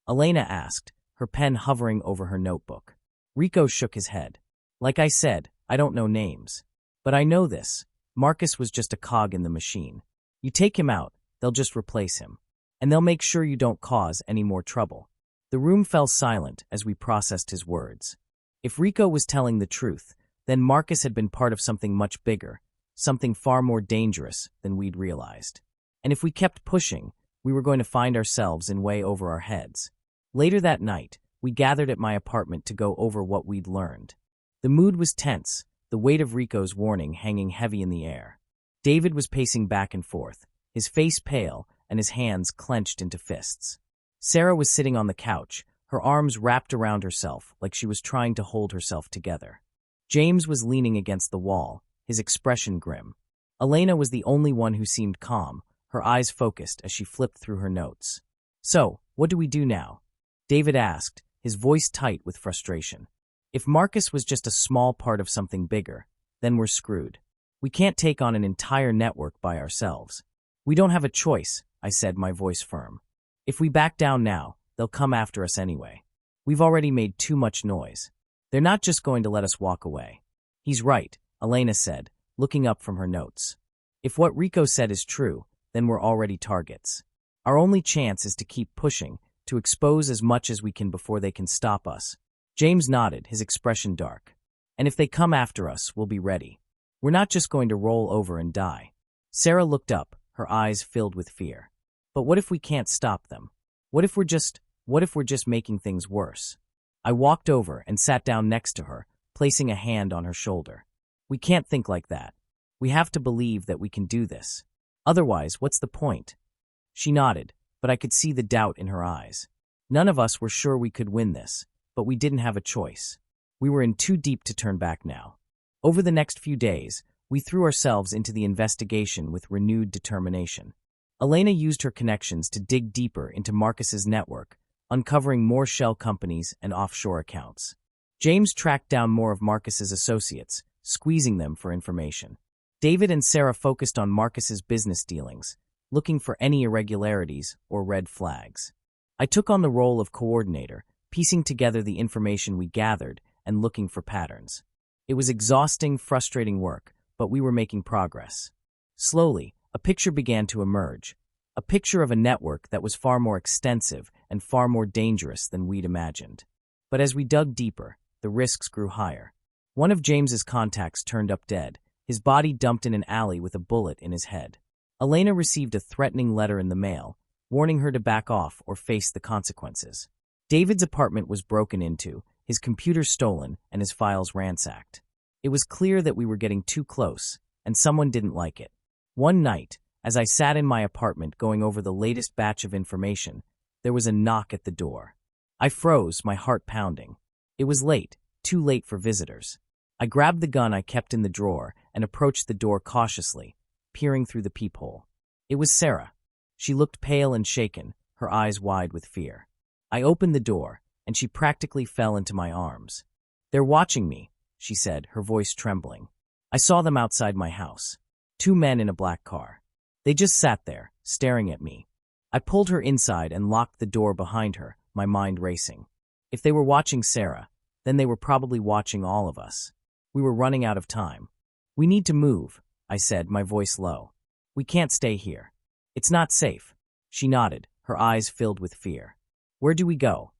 Elena asked, her pen hovering over her notebook. Rico shook his head. Like I said, I don't know names. But I know this. Marcus was just a cog in the machine. You take him out, they'll just replace him. And they'll make sure you don't cause any more trouble. The room fell silent as we processed his words. If Rico was telling the truth, then Marcus had been part of something much bigger, something far more dangerous than we'd realized. And if we kept pushing, we were going to find ourselves in way over our heads. Later that night, we gathered at my apartment to go over what we'd learned. The mood was tense, the weight of Rico's warning hanging heavy in the air. David was pacing back and forth, his face pale and his hands clenched into fists. Sarah was sitting on the couch, her arms wrapped around herself like she was trying to hold herself together. James was leaning against the wall, his expression grim. Elena was the only one who seemed calm, her eyes focused as she flipped through her notes. So, what do we do now? David asked, his voice tight with frustration. If Marcus was just a small part of something bigger, then we're screwed. We can't take on an entire network by ourselves. We don't have a choice, I said, my voice firm. If we back down now, they'll come after us anyway. We've already made too much noise. They're not just going to let us walk away. He's right, Elena said, looking up from her notes. If what Rico said is true, then we're already targets. Our only chance is to keep pushing, to expose as much as we can before they can stop us. James nodded, his expression dark. And if they come after us, we'll be ready. We're not just going to roll over and die. Sarah looked up, her eyes filled with fear. But what if we can't stop them? What if we're just making things worse? I walked over and sat down next to her, placing a hand on her shoulder. We can't think like that. We have to believe that we can do this. Otherwise, what's the point? She nodded, but I could see the doubt in her eyes. None of us were sure we could win this, but we didn't have a choice. We were in too deep to turn back now. Over the next few days, we threw ourselves into the investigation with renewed determination. Elena used her connections to dig deeper into Marcus's network, uncovering more shell companies and offshore accounts. James tracked down more of Marcus's associates, squeezing them for information. David and Sarah focused on Marcus's business dealings, looking for any irregularities or red flags. I took on the role of coordinator, piecing together the information we gathered and looking for patterns. It was exhausting, frustrating work, but we were making progress. Slowly, a picture began to emerge, a picture of a network that was far more extensive and far more dangerous than we'd imagined. But as we dug deeper, the risks grew higher. One of James's contacts turned up dead, his body dumped in an alley with a bullet in his head. Elena received a threatening letter in the mail, warning her to back off or face the consequences. David's apartment was broken into, his computer stolen, and his files ransacked. It was clear that we were getting too close, and someone didn't like it. One night, as I sat in my apartment going over the latest batch of information, there was a knock at the door. I froze, my heart pounding. It was late, too late for visitors. I grabbed the gun I kept in the drawer and approached the door cautiously, peering through the peephole. It was Sarah. She looked pale and shaken, her eyes wide with fear. I opened the door, and she practically fell into my arms. "They're watching me," she said, her voice trembling. "I saw them outside my house. 2 men in a black car. They just sat there, staring at me." I pulled her inside and locked the door behind her, my mind racing. If they were watching Sarah, then they were probably watching all of us. We were running out of time. "We need to move," I said, my voice low. "We can't stay here. It's not safe." She nodded, her eyes filled with fear. "Where do we go?"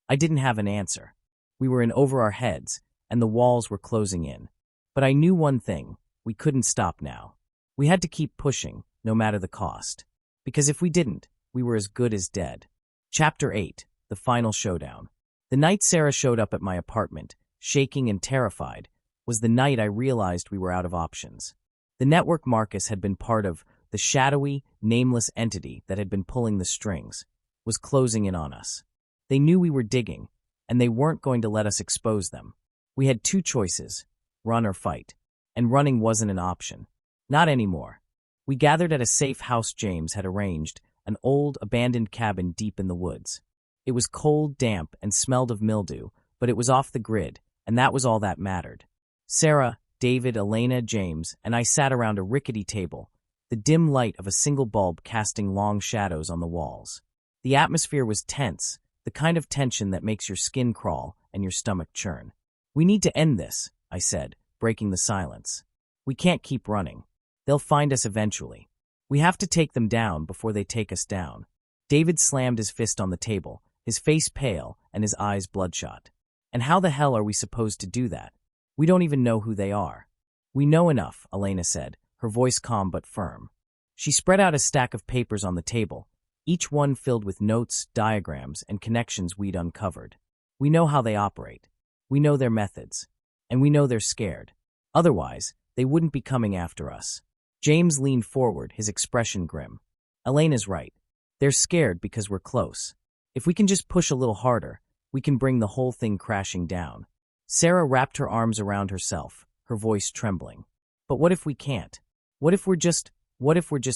I didn't have an answer. We were in over our heads, and the walls were closing in. But I knew one thing: we couldn't stop now. We had to keep pushing, no matter the cost. Because if we didn't, we were as good as dead. Chapter 8, The Final Showdown. The night Sarah showed up at my apartment, shaking and terrified, was the night I realized we were out of options. The network Marcus had been part of, the shadowy, nameless entity that had been pulling the strings, was closing in on us. They knew we were digging, and they weren't going to let us expose them. We had 2 choices, run or fight, and running wasn't an option. Not anymore. We gathered at a safe house James had arranged, an old, abandoned cabin deep in the woods. It was cold, damp, and smelled of mildew, but it was off the grid, and that was all that mattered. Sarah, David, Elena, James, and I sat around a rickety table, the dim light of a single bulb casting long shadows on the walls. The atmosphere was tense, the kind of tension that makes your skin crawl and your stomach churn. "We need to end this," I said, breaking the silence. "We can't keep running. They'll find us eventually. We have to take them down before they take us down." David slammed his fist on the table, his face pale and his eyes bloodshot. "And how the hell are we supposed to do that? We don't even know who they are." "We know enough," Elena said, her voice calm but firm. She spread out a stack of papers on the table, each one filled with notes, diagrams, and connections we'd uncovered. "We know how they operate. We know their methods. And we know they're scared. Otherwise, they wouldn't be coming after us." James leaned forward, his expression grim. "Elena's right. They're scared because we're close. If we can just push a little harder, we can bring the whole thing crashing down." Sarah wrapped her arms around herself, her voice trembling. "But what if we can't? What if we're just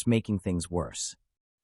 making things worse?"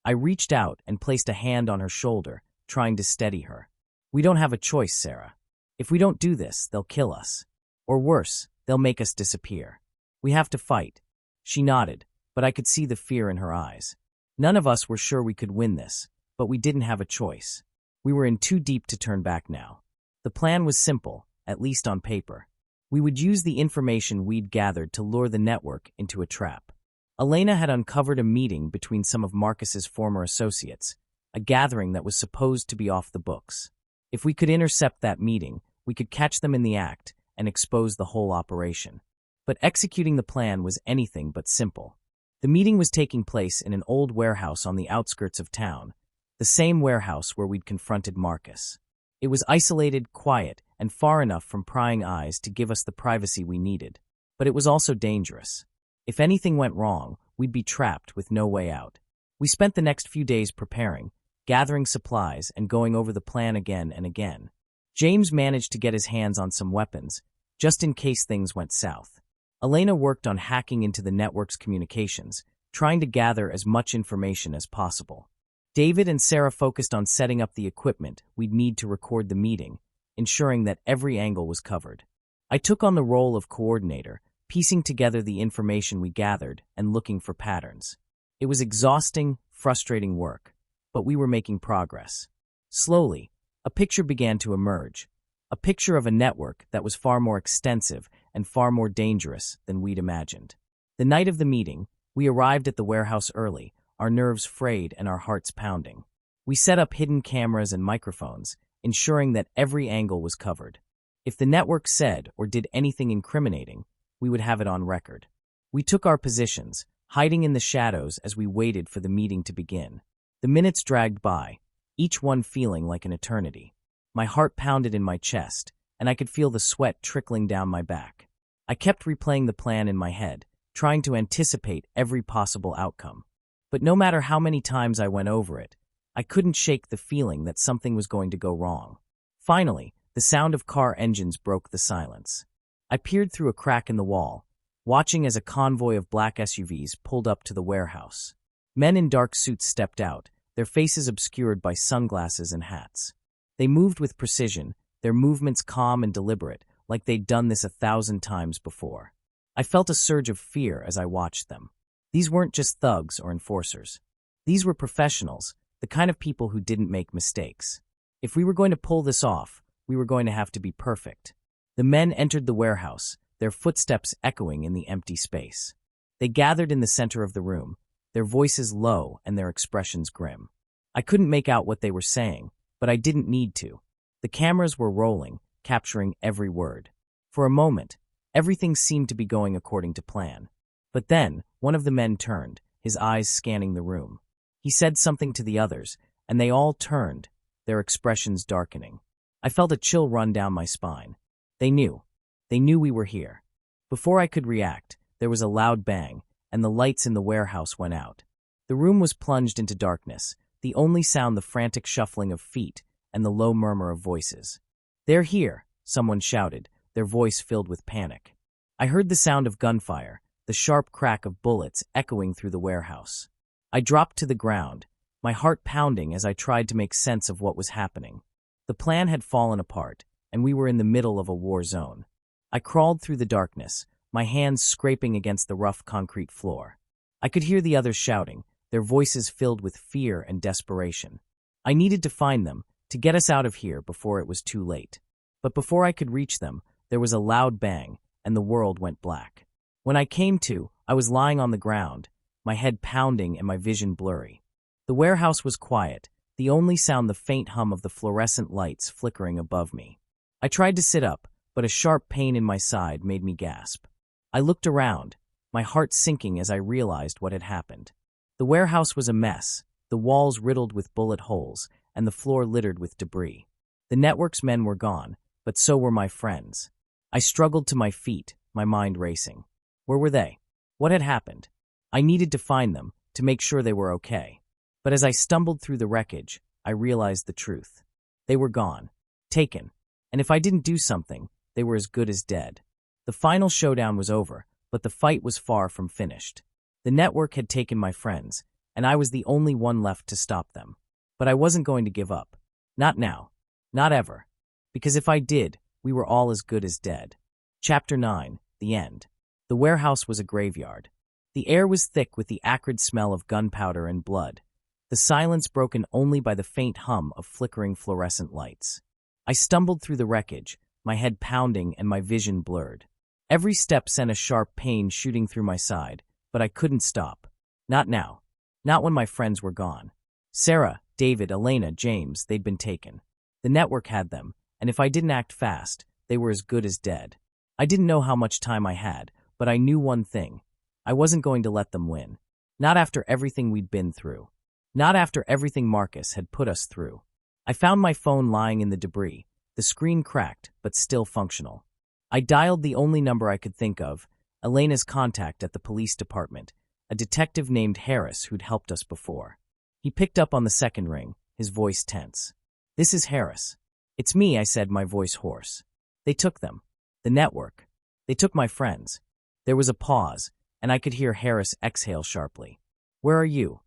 I reached out and placed a hand on her shoulder, trying to steady her. "We don't have a choice, Sarah. If we don't do this, they'll kill us. Or worse, they'll make us disappear. We have to fight." She nodded, but I could see the fear in her eyes. None of us were sure we could win this, but we didn't have a choice. We were in too deep to turn back now. The plan was simple, at least on paper. We would use the information we'd gathered to lure the network into a trap. Elena had uncovered a meeting between some of Marcus's former associates, a gathering that was supposed to be off the books. If we could intercept that meeting, we could catch them in the act and expose the whole operation. But executing the plan was anything but simple. The meeting was taking place in an old warehouse on the outskirts of town, the same warehouse where we'd confronted Marcus. It was isolated, quiet, and far enough from prying eyes to give us the privacy we needed. But it was also dangerous. If anything went wrong, we'd be trapped with no way out. We spent the next few days preparing, gathering supplies, and going over the plan again and again. James managed to get his hands on some weapons, just in case things went south. Elena worked on hacking into the network's communications, trying to gather as much information as possible. David and Sarah focused on setting up the equipment we'd need to record the meeting, ensuring that every angle was covered. I took on the role of coordinator, piecing together the information we gathered and looking for patterns. It was exhausting, frustrating work, but we were making progress. Slowly, a picture began to emerge, a picture of a network that was far more extensive and far more dangerous than we'd imagined. The night of the meeting, we arrived at the warehouse early, our nerves frayed and our hearts pounding. We set up hidden cameras and microphones, ensuring that every angle was covered. If the network said or did anything incriminating, we would have it on record. We took our positions, hiding in the shadows as we waited for the meeting to begin. The minutes dragged by, each one feeling like an eternity. My heart pounded in my chest, and I could feel the sweat trickling down my back. I kept replaying the plan in my head, trying to anticipate every possible outcome. But no matter how many times I went over it, I couldn't shake the feeling that something was going to go wrong. Finally, the sound of car engines broke the silence. I peered through a crack in the wall, watching as a convoy of black SUVs pulled up to the warehouse. Men in dark suits stepped out, their faces obscured by sunglasses and hats. They moved with precision, their movements calm and deliberate, like they'd done this 1,000 times before. I felt a surge of fear as I watched them. These weren't just thugs or enforcers. These were professionals, the kind of people who didn't make mistakes. If we were going to pull this off, we were going to have to be perfect. The men entered the warehouse, their footsteps echoing in the empty space. They gathered in the center of the room, their voices low and their expressions grim. I couldn't make out what they were saying, but I didn't need to. The cameras were rolling, capturing every word. For a moment, everything seemed to be going according to plan. But then, one of the men turned, his eyes scanning the room. He said something to the others, and they all turned, their expressions darkening. I felt a chill run down my spine. They knew. They knew we were here. Before I could react, there was a loud bang, and the lights in the warehouse went out. The room was plunged into darkness, the only sound the frantic shuffling of feet and the low murmur of voices. "They're here," someone shouted, their voice filled with panic. I heard the sound of gunfire, the sharp crack of bullets echoing through the warehouse. I dropped to the ground, my heart pounding as I tried to make sense of what was happening. The plan had fallen apart, and we were in the middle of a war zone. I crawled through the darkness, my hands scraping against the rough concrete floor. I could hear the others shouting, their voices filled with fear and desperation. I needed to find them, to get us out of here before it was too late. But before I could reach them, there was a loud bang, and the world went black. When I came to, I was lying on the ground, my head pounding and my vision blurry. The warehouse was quiet, the only sound the faint hum of the fluorescent lights flickering above me. I tried to sit up, but a sharp pain in my side made me gasp. I looked around, my heart sinking as I realized what had happened. The warehouse was a mess, the walls riddled with bullet holes, and the floor littered with debris. The network's men were gone, but so were my friends. I struggled to my feet, my mind racing. Where were they? What had happened? I needed to find them, to make sure they were okay. But as I stumbled through the wreckage, I realized the truth. They were gone, taken, and if I didn't do something, they were as good as dead. The final showdown was over, but the fight was far from finished. The network had taken my friends, and I was the only one left to stop them. But I wasn't going to give up. Not now. Not ever. Because if I did, we were all as good as dead. Chapter 9. The End. The warehouse was a graveyard. The air was thick with the acrid smell of gunpowder and blood, the silence broken only by the faint hum of flickering fluorescent lights. I stumbled through the wreckage, my head pounding and my vision blurred. Every step sent a sharp pain shooting through my side, but I couldn't stop. Not now. Not when my friends were gone. Sarah, David, Elena, James, they'd been taken. The network had them, and if I didn't act fast, they were as good as dead. I didn't know how much time I had, but I knew one thing. I wasn't going to let them win. Not after everything we'd been through. Not after everything Marcus had put us through. I found my phone lying in the debris, the screen cracked, but still functional. I dialed the only number I could think of, Elena's contact at the police department, a detective named Harris who'd helped us before. He picked up on the second ring, his voice tense. "This is Harris." "It's me," I said, my voice hoarse. "They took them. The network. They took my friends." There was a pause, and I could hear Harris exhale sharply. "Where are you?"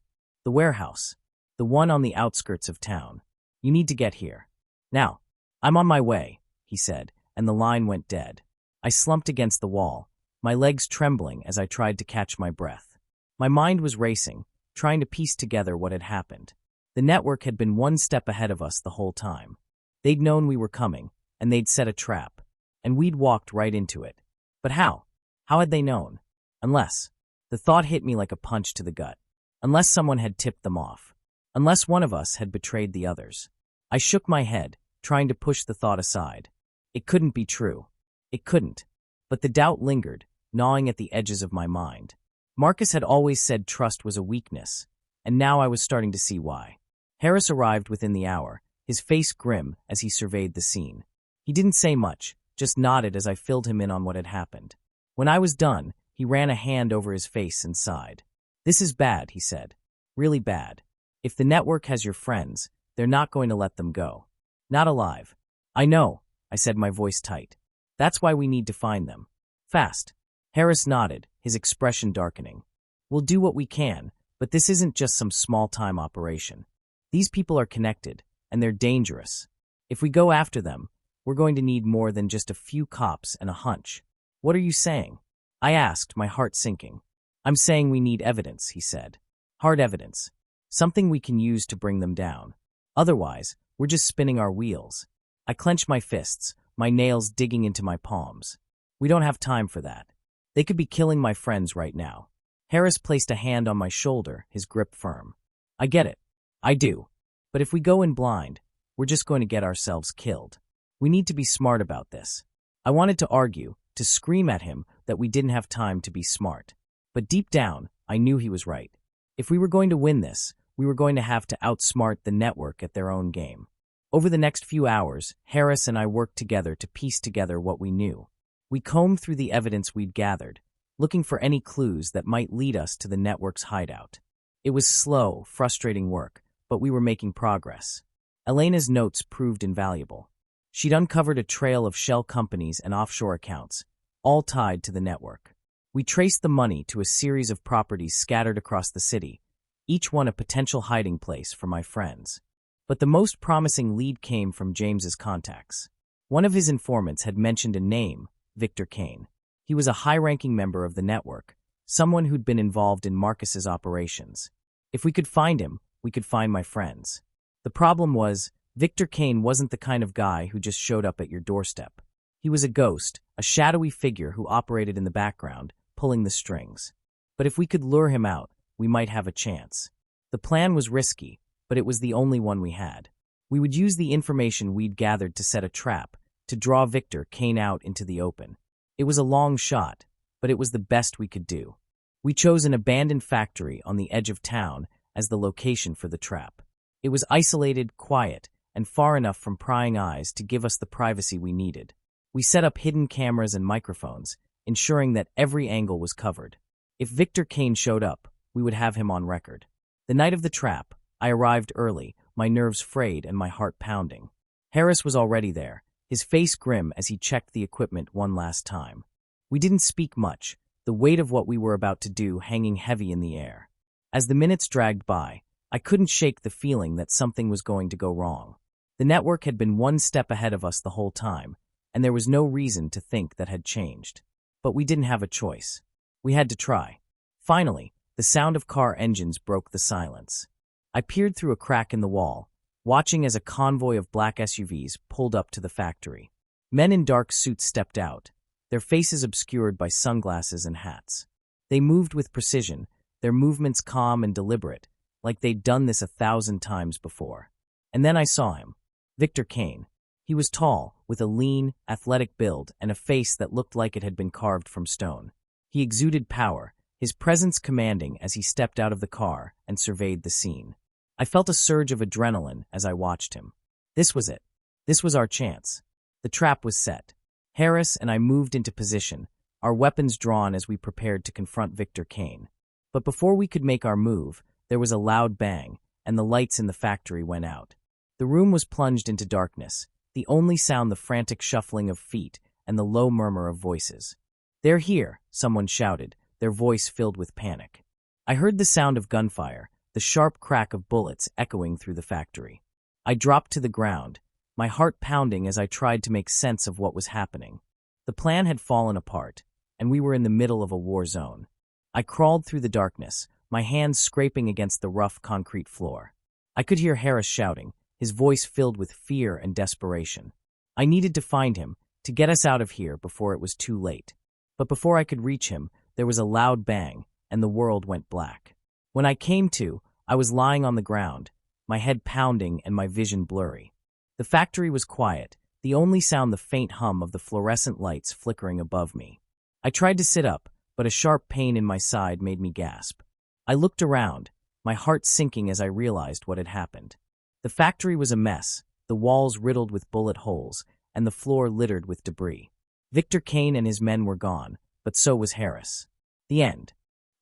"The warehouse. The one on the outskirts of town. You need to get here. Now." "I'm on my way," he said, and the line went dead. I slumped against the wall, my legs trembling as I tried to catch my breath. My mind was racing, trying to piece together what had happened. The network had been one step ahead of us the whole time. They'd known we were coming, and they'd set a trap, and we'd walked right into it. But how? How had they known? Unless. The thought hit me like a punch to the gut. Unless someone had tipped them off. Unless one of us had betrayed the others. I shook my head, trying to push the thought aside. It couldn't be true. It couldn't. But the doubt lingered, gnawing at the edges of my mind. Marcus had always said trust was a weakness, and now I was starting to see why. Harris arrived within the hour, his face grim as he surveyed the scene. He didn't say much, just nodded as I filled him in on what had happened. When I was done, he ran a hand over his face and sighed. "This is bad," he said. "Really bad. If the network has your friends, they're not going to let them go. Not alive." "I know," I said, my voice tight. "That's why we need to find them. Fast." Harris nodded, his expression darkening. "We'll do what we can, but this isn't just some small-time operation. These people are connected, and they're dangerous. If we go after them, we're going to need more than just a few cops and a hunch." "What are you saying?" I asked, my heart sinking. "I'm saying we need evidence," he said. "Hard evidence. Something we can use to bring them down. Otherwise, we're just spinning our wheels." I clenched my fists, my nails digging into my palms. "We don't have time for that. They could be killing my friends right now." Harris placed a hand on my shoulder, his grip firm. "I get it. I do. But if we go in blind, we're just going to get ourselves killed. We need to be smart about this." I wanted to argue, to scream at him that we didn't have time to be smart. But deep down, I knew he was right. If we were going to win this, we were going to have to outsmart the network at their own game. Over the next few hours, Harris and I worked together to piece together what we knew. We combed through the evidence we'd gathered, looking for any clues that might lead us to the network's hideout. It was slow, frustrating work, but we were making progress. Elena's notes proved invaluable. She'd uncovered a trail of shell companies and offshore accounts, all tied to the network. We traced the money to a series of properties scattered across the city, each one a potential hiding place for my friends. But the most promising lead came from James's contacts. One of his informants had mentioned a name, Victor Kane. He was a high-ranking member of the network, someone who'd been involved in Marcus's operations. If we could find him, we could find my friends. The problem was, Victor Kane wasn't the kind of guy who just showed up at your doorstep. He was a ghost, a shadowy figure who operated in the background, pulling the strings. But if we could lure him out, we might have a chance. The plan was risky, but it was the only one we had. We would use the information we'd gathered to set a trap, to draw Victor Kane out into the open. It was a long shot, but it was the best we could do. We chose an abandoned factory on the edge of town as the location for the trap. It was isolated, quiet, and far enough from prying eyes to give us the privacy we needed. We set up hidden cameras and microphones, ensuring that every angle was covered. If Victor Kane showed up, we would have him on record. The night of the trap, I arrived early, my nerves frayed and my heart pounding. Harris was already there, his face grim as he checked the equipment one last time. We didn't speak much, the weight of what we were about to do hanging heavy in the air. As the minutes dragged by, I couldn't shake the feeling that something was going to go wrong. The network had been one step ahead of us the whole time, and there was no reason to think that had changed. But we didn't have a choice. We had to try. Finally, the sound of car engines broke the silence. I peered through a crack in the wall, watching as a convoy of black SUVs pulled up to the factory. Men in dark suits stepped out, their faces obscured by sunglasses and hats. They moved with precision, their movements calm and deliberate, like they'd done this 1,000 times before. And then I saw him. Victor Kane. He was tall, with a lean, athletic build and a face that looked like it had been carved from stone. He exuded power, his presence commanding as he stepped out of the car and surveyed the scene. I felt a surge of adrenaline as I watched him. This was it. This was our chance. The trap was set. Harris and I moved into position, our weapons drawn as we prepared to confront Victor Kane. But before we could make our move, there was a loud bang, and the lights in the factory went out. The room was plunged into darkness, the only sound the frantic shuffling of feet and the low murmur of voices. "They're here," someone shouted, their voice filled with panic. I heard the sound of gunfire, the sharp crack of bullets echoing through the factory. I dropped to the ground, my heart pounding as I tried to make sense of what was happening. The plan had fallen apart, and we were in the middle of a war zone. I crawled through the darkness, my hands scraping against the rough concrete floor. I could hear Harris shouting, his voice filled with fear and desperation. I needed to find him, to get us out of here before it was too late. But before I could reach him, there was a loud bang, and the world went black. When I came to, I was lying on the ground, my head pounding and my vision blurry. The factory was quiet, the only sound the faint hum of the fluorescent lights flickering above me. I tried to sit up, but a sharp pain in my side made me gasp. I looked around, my heart sinking as I realized what had happened. The factory was a mess, the walls riddled with bullet holes, and the floor littered with debris. Victor Kane and his men were gone, but so was Harris. The end.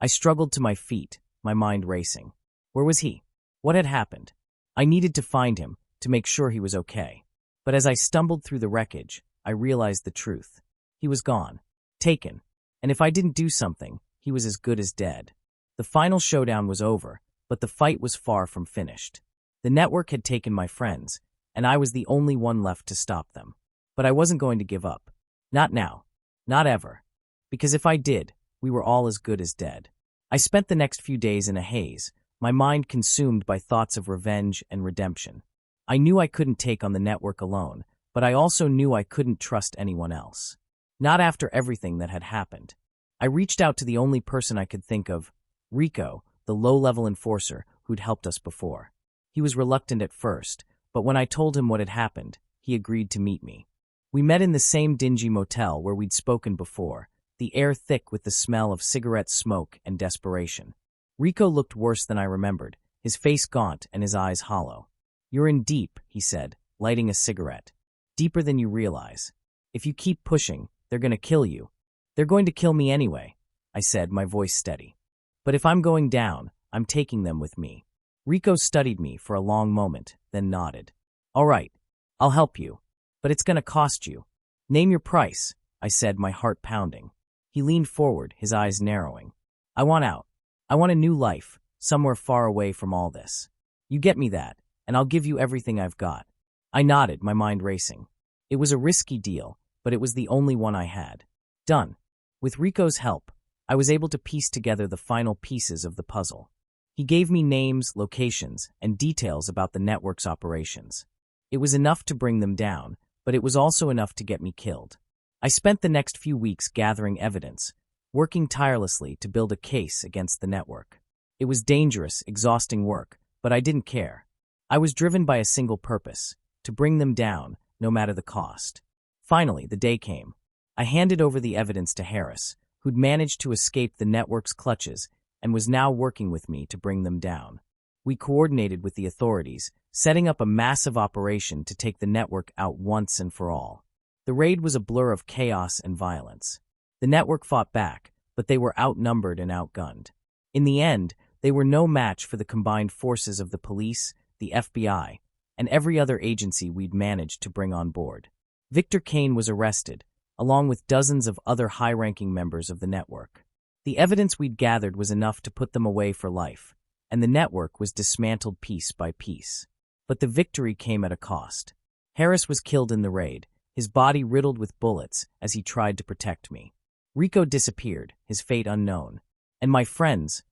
I struggled to my feet, my mind racing. Where was he? What had happened? I needed to find him, to make sure he was okay. But as I stumbled through the wreckage, I realized the truth. He was gone. Taken. And if I didn't do something, he was as good as dead. The final showdown was over, but the fight was far from finished. The network had taken my friends, and I was the only one left to stop them. But I wasn't going to give up. Not now. Not ever. Because if I did, we were all as good as dead. I spent the next few days in a haze, my mind consumed by thoughts of revenge and redemption. I knew I couldn't take on the network alone, but I also knew I couldn't trust anyone else. Not after everything that had happened. I reached out to the only person I could think of, Rico, the low-level enforcer who'd helped us before. He was reluctant at first, but when I told him what had happened, he agreed to meet me. We met in the same dingy motel where we'd spoken before, the air thick with the smell of cigarette smoke and desperation. Rico looked worse than I remembered, his face gaunt and his eyes hollow. "You're in deep," he said, lighting a cigarette. "Deeper than you realize. If you keep pushing, they're going to kill you." "They're going to kill me anyway," I said, my voice steady. "But if I'm going down, I'm taking them with me." Rico studied me for a long moment, then nodded. "All right, I'll help you. But it's going to cost you." "Name your price," I said, my heart pounding. He leaned forward, his eyes narrowing. "I want out. I want a new life, somewhere far away from all this. You get me that, and I'll give you everything I've got. I nodded, my mind racing. It was a risky deal, but it was the only one I had. Done. With Rico's help, I was able to piece together the final pieces of the puzzle. He gave me names, locations, and details about the network's operations. It was enough to bring them down, but it was also enough to get me killed. I spent the next few weeks gathering evidence, working tirelessly to build a case against the network. It was dangerous, exhausting work, but I didn't care. I was driven by a single purpose: to bring them down, no matter the cost. Finally, the day came. I handed over the evidence to Harris, who'd managed to escape the network's clutches and was now working with me to bring them down. We coordinated with the authorities, setting up a massive operation to take the network out once and for all. The raid was a blur of chaos and violence. The network fought back, but they were outnumbered and outgunned. In the end, they were no match for the combined forces of the police, the FBI, and every other agency we'd managed to bring on board. Victor Kane was arrested, along with dozens of other high-ranking members of the network. The evidence we'd gathered was enough to put them away for life, and the network was dismantled piece by piece. But the victory came at a cost. Harris was killed in the raid, his body riddled with bullets as he tried to protect me. Rico disappeared, his fate unknown. And my friends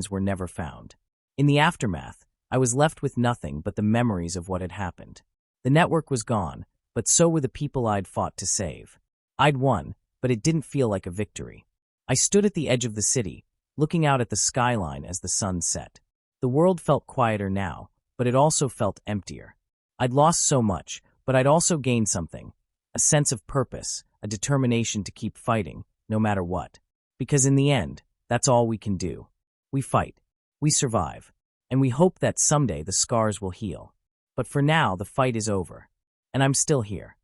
were never found. In the aftermath, I was left with nothing but the memories of what had happened. The network was gone, but so were the people I'd fought to save. I'd won, but it didn't feel like a victory. I stood at the edge of the city, looking out at the skyline as the sun set. The world felt quieter now, but it also felt emptier. I'd lost so much, but I'd also gained something: a sense of purpose, a determination to keep fighting, no matter what. Because in the end, that's all we can do. We fight, we survive, and we hope that someday the scars will heal. But for now, the fight is over, and I'm still here.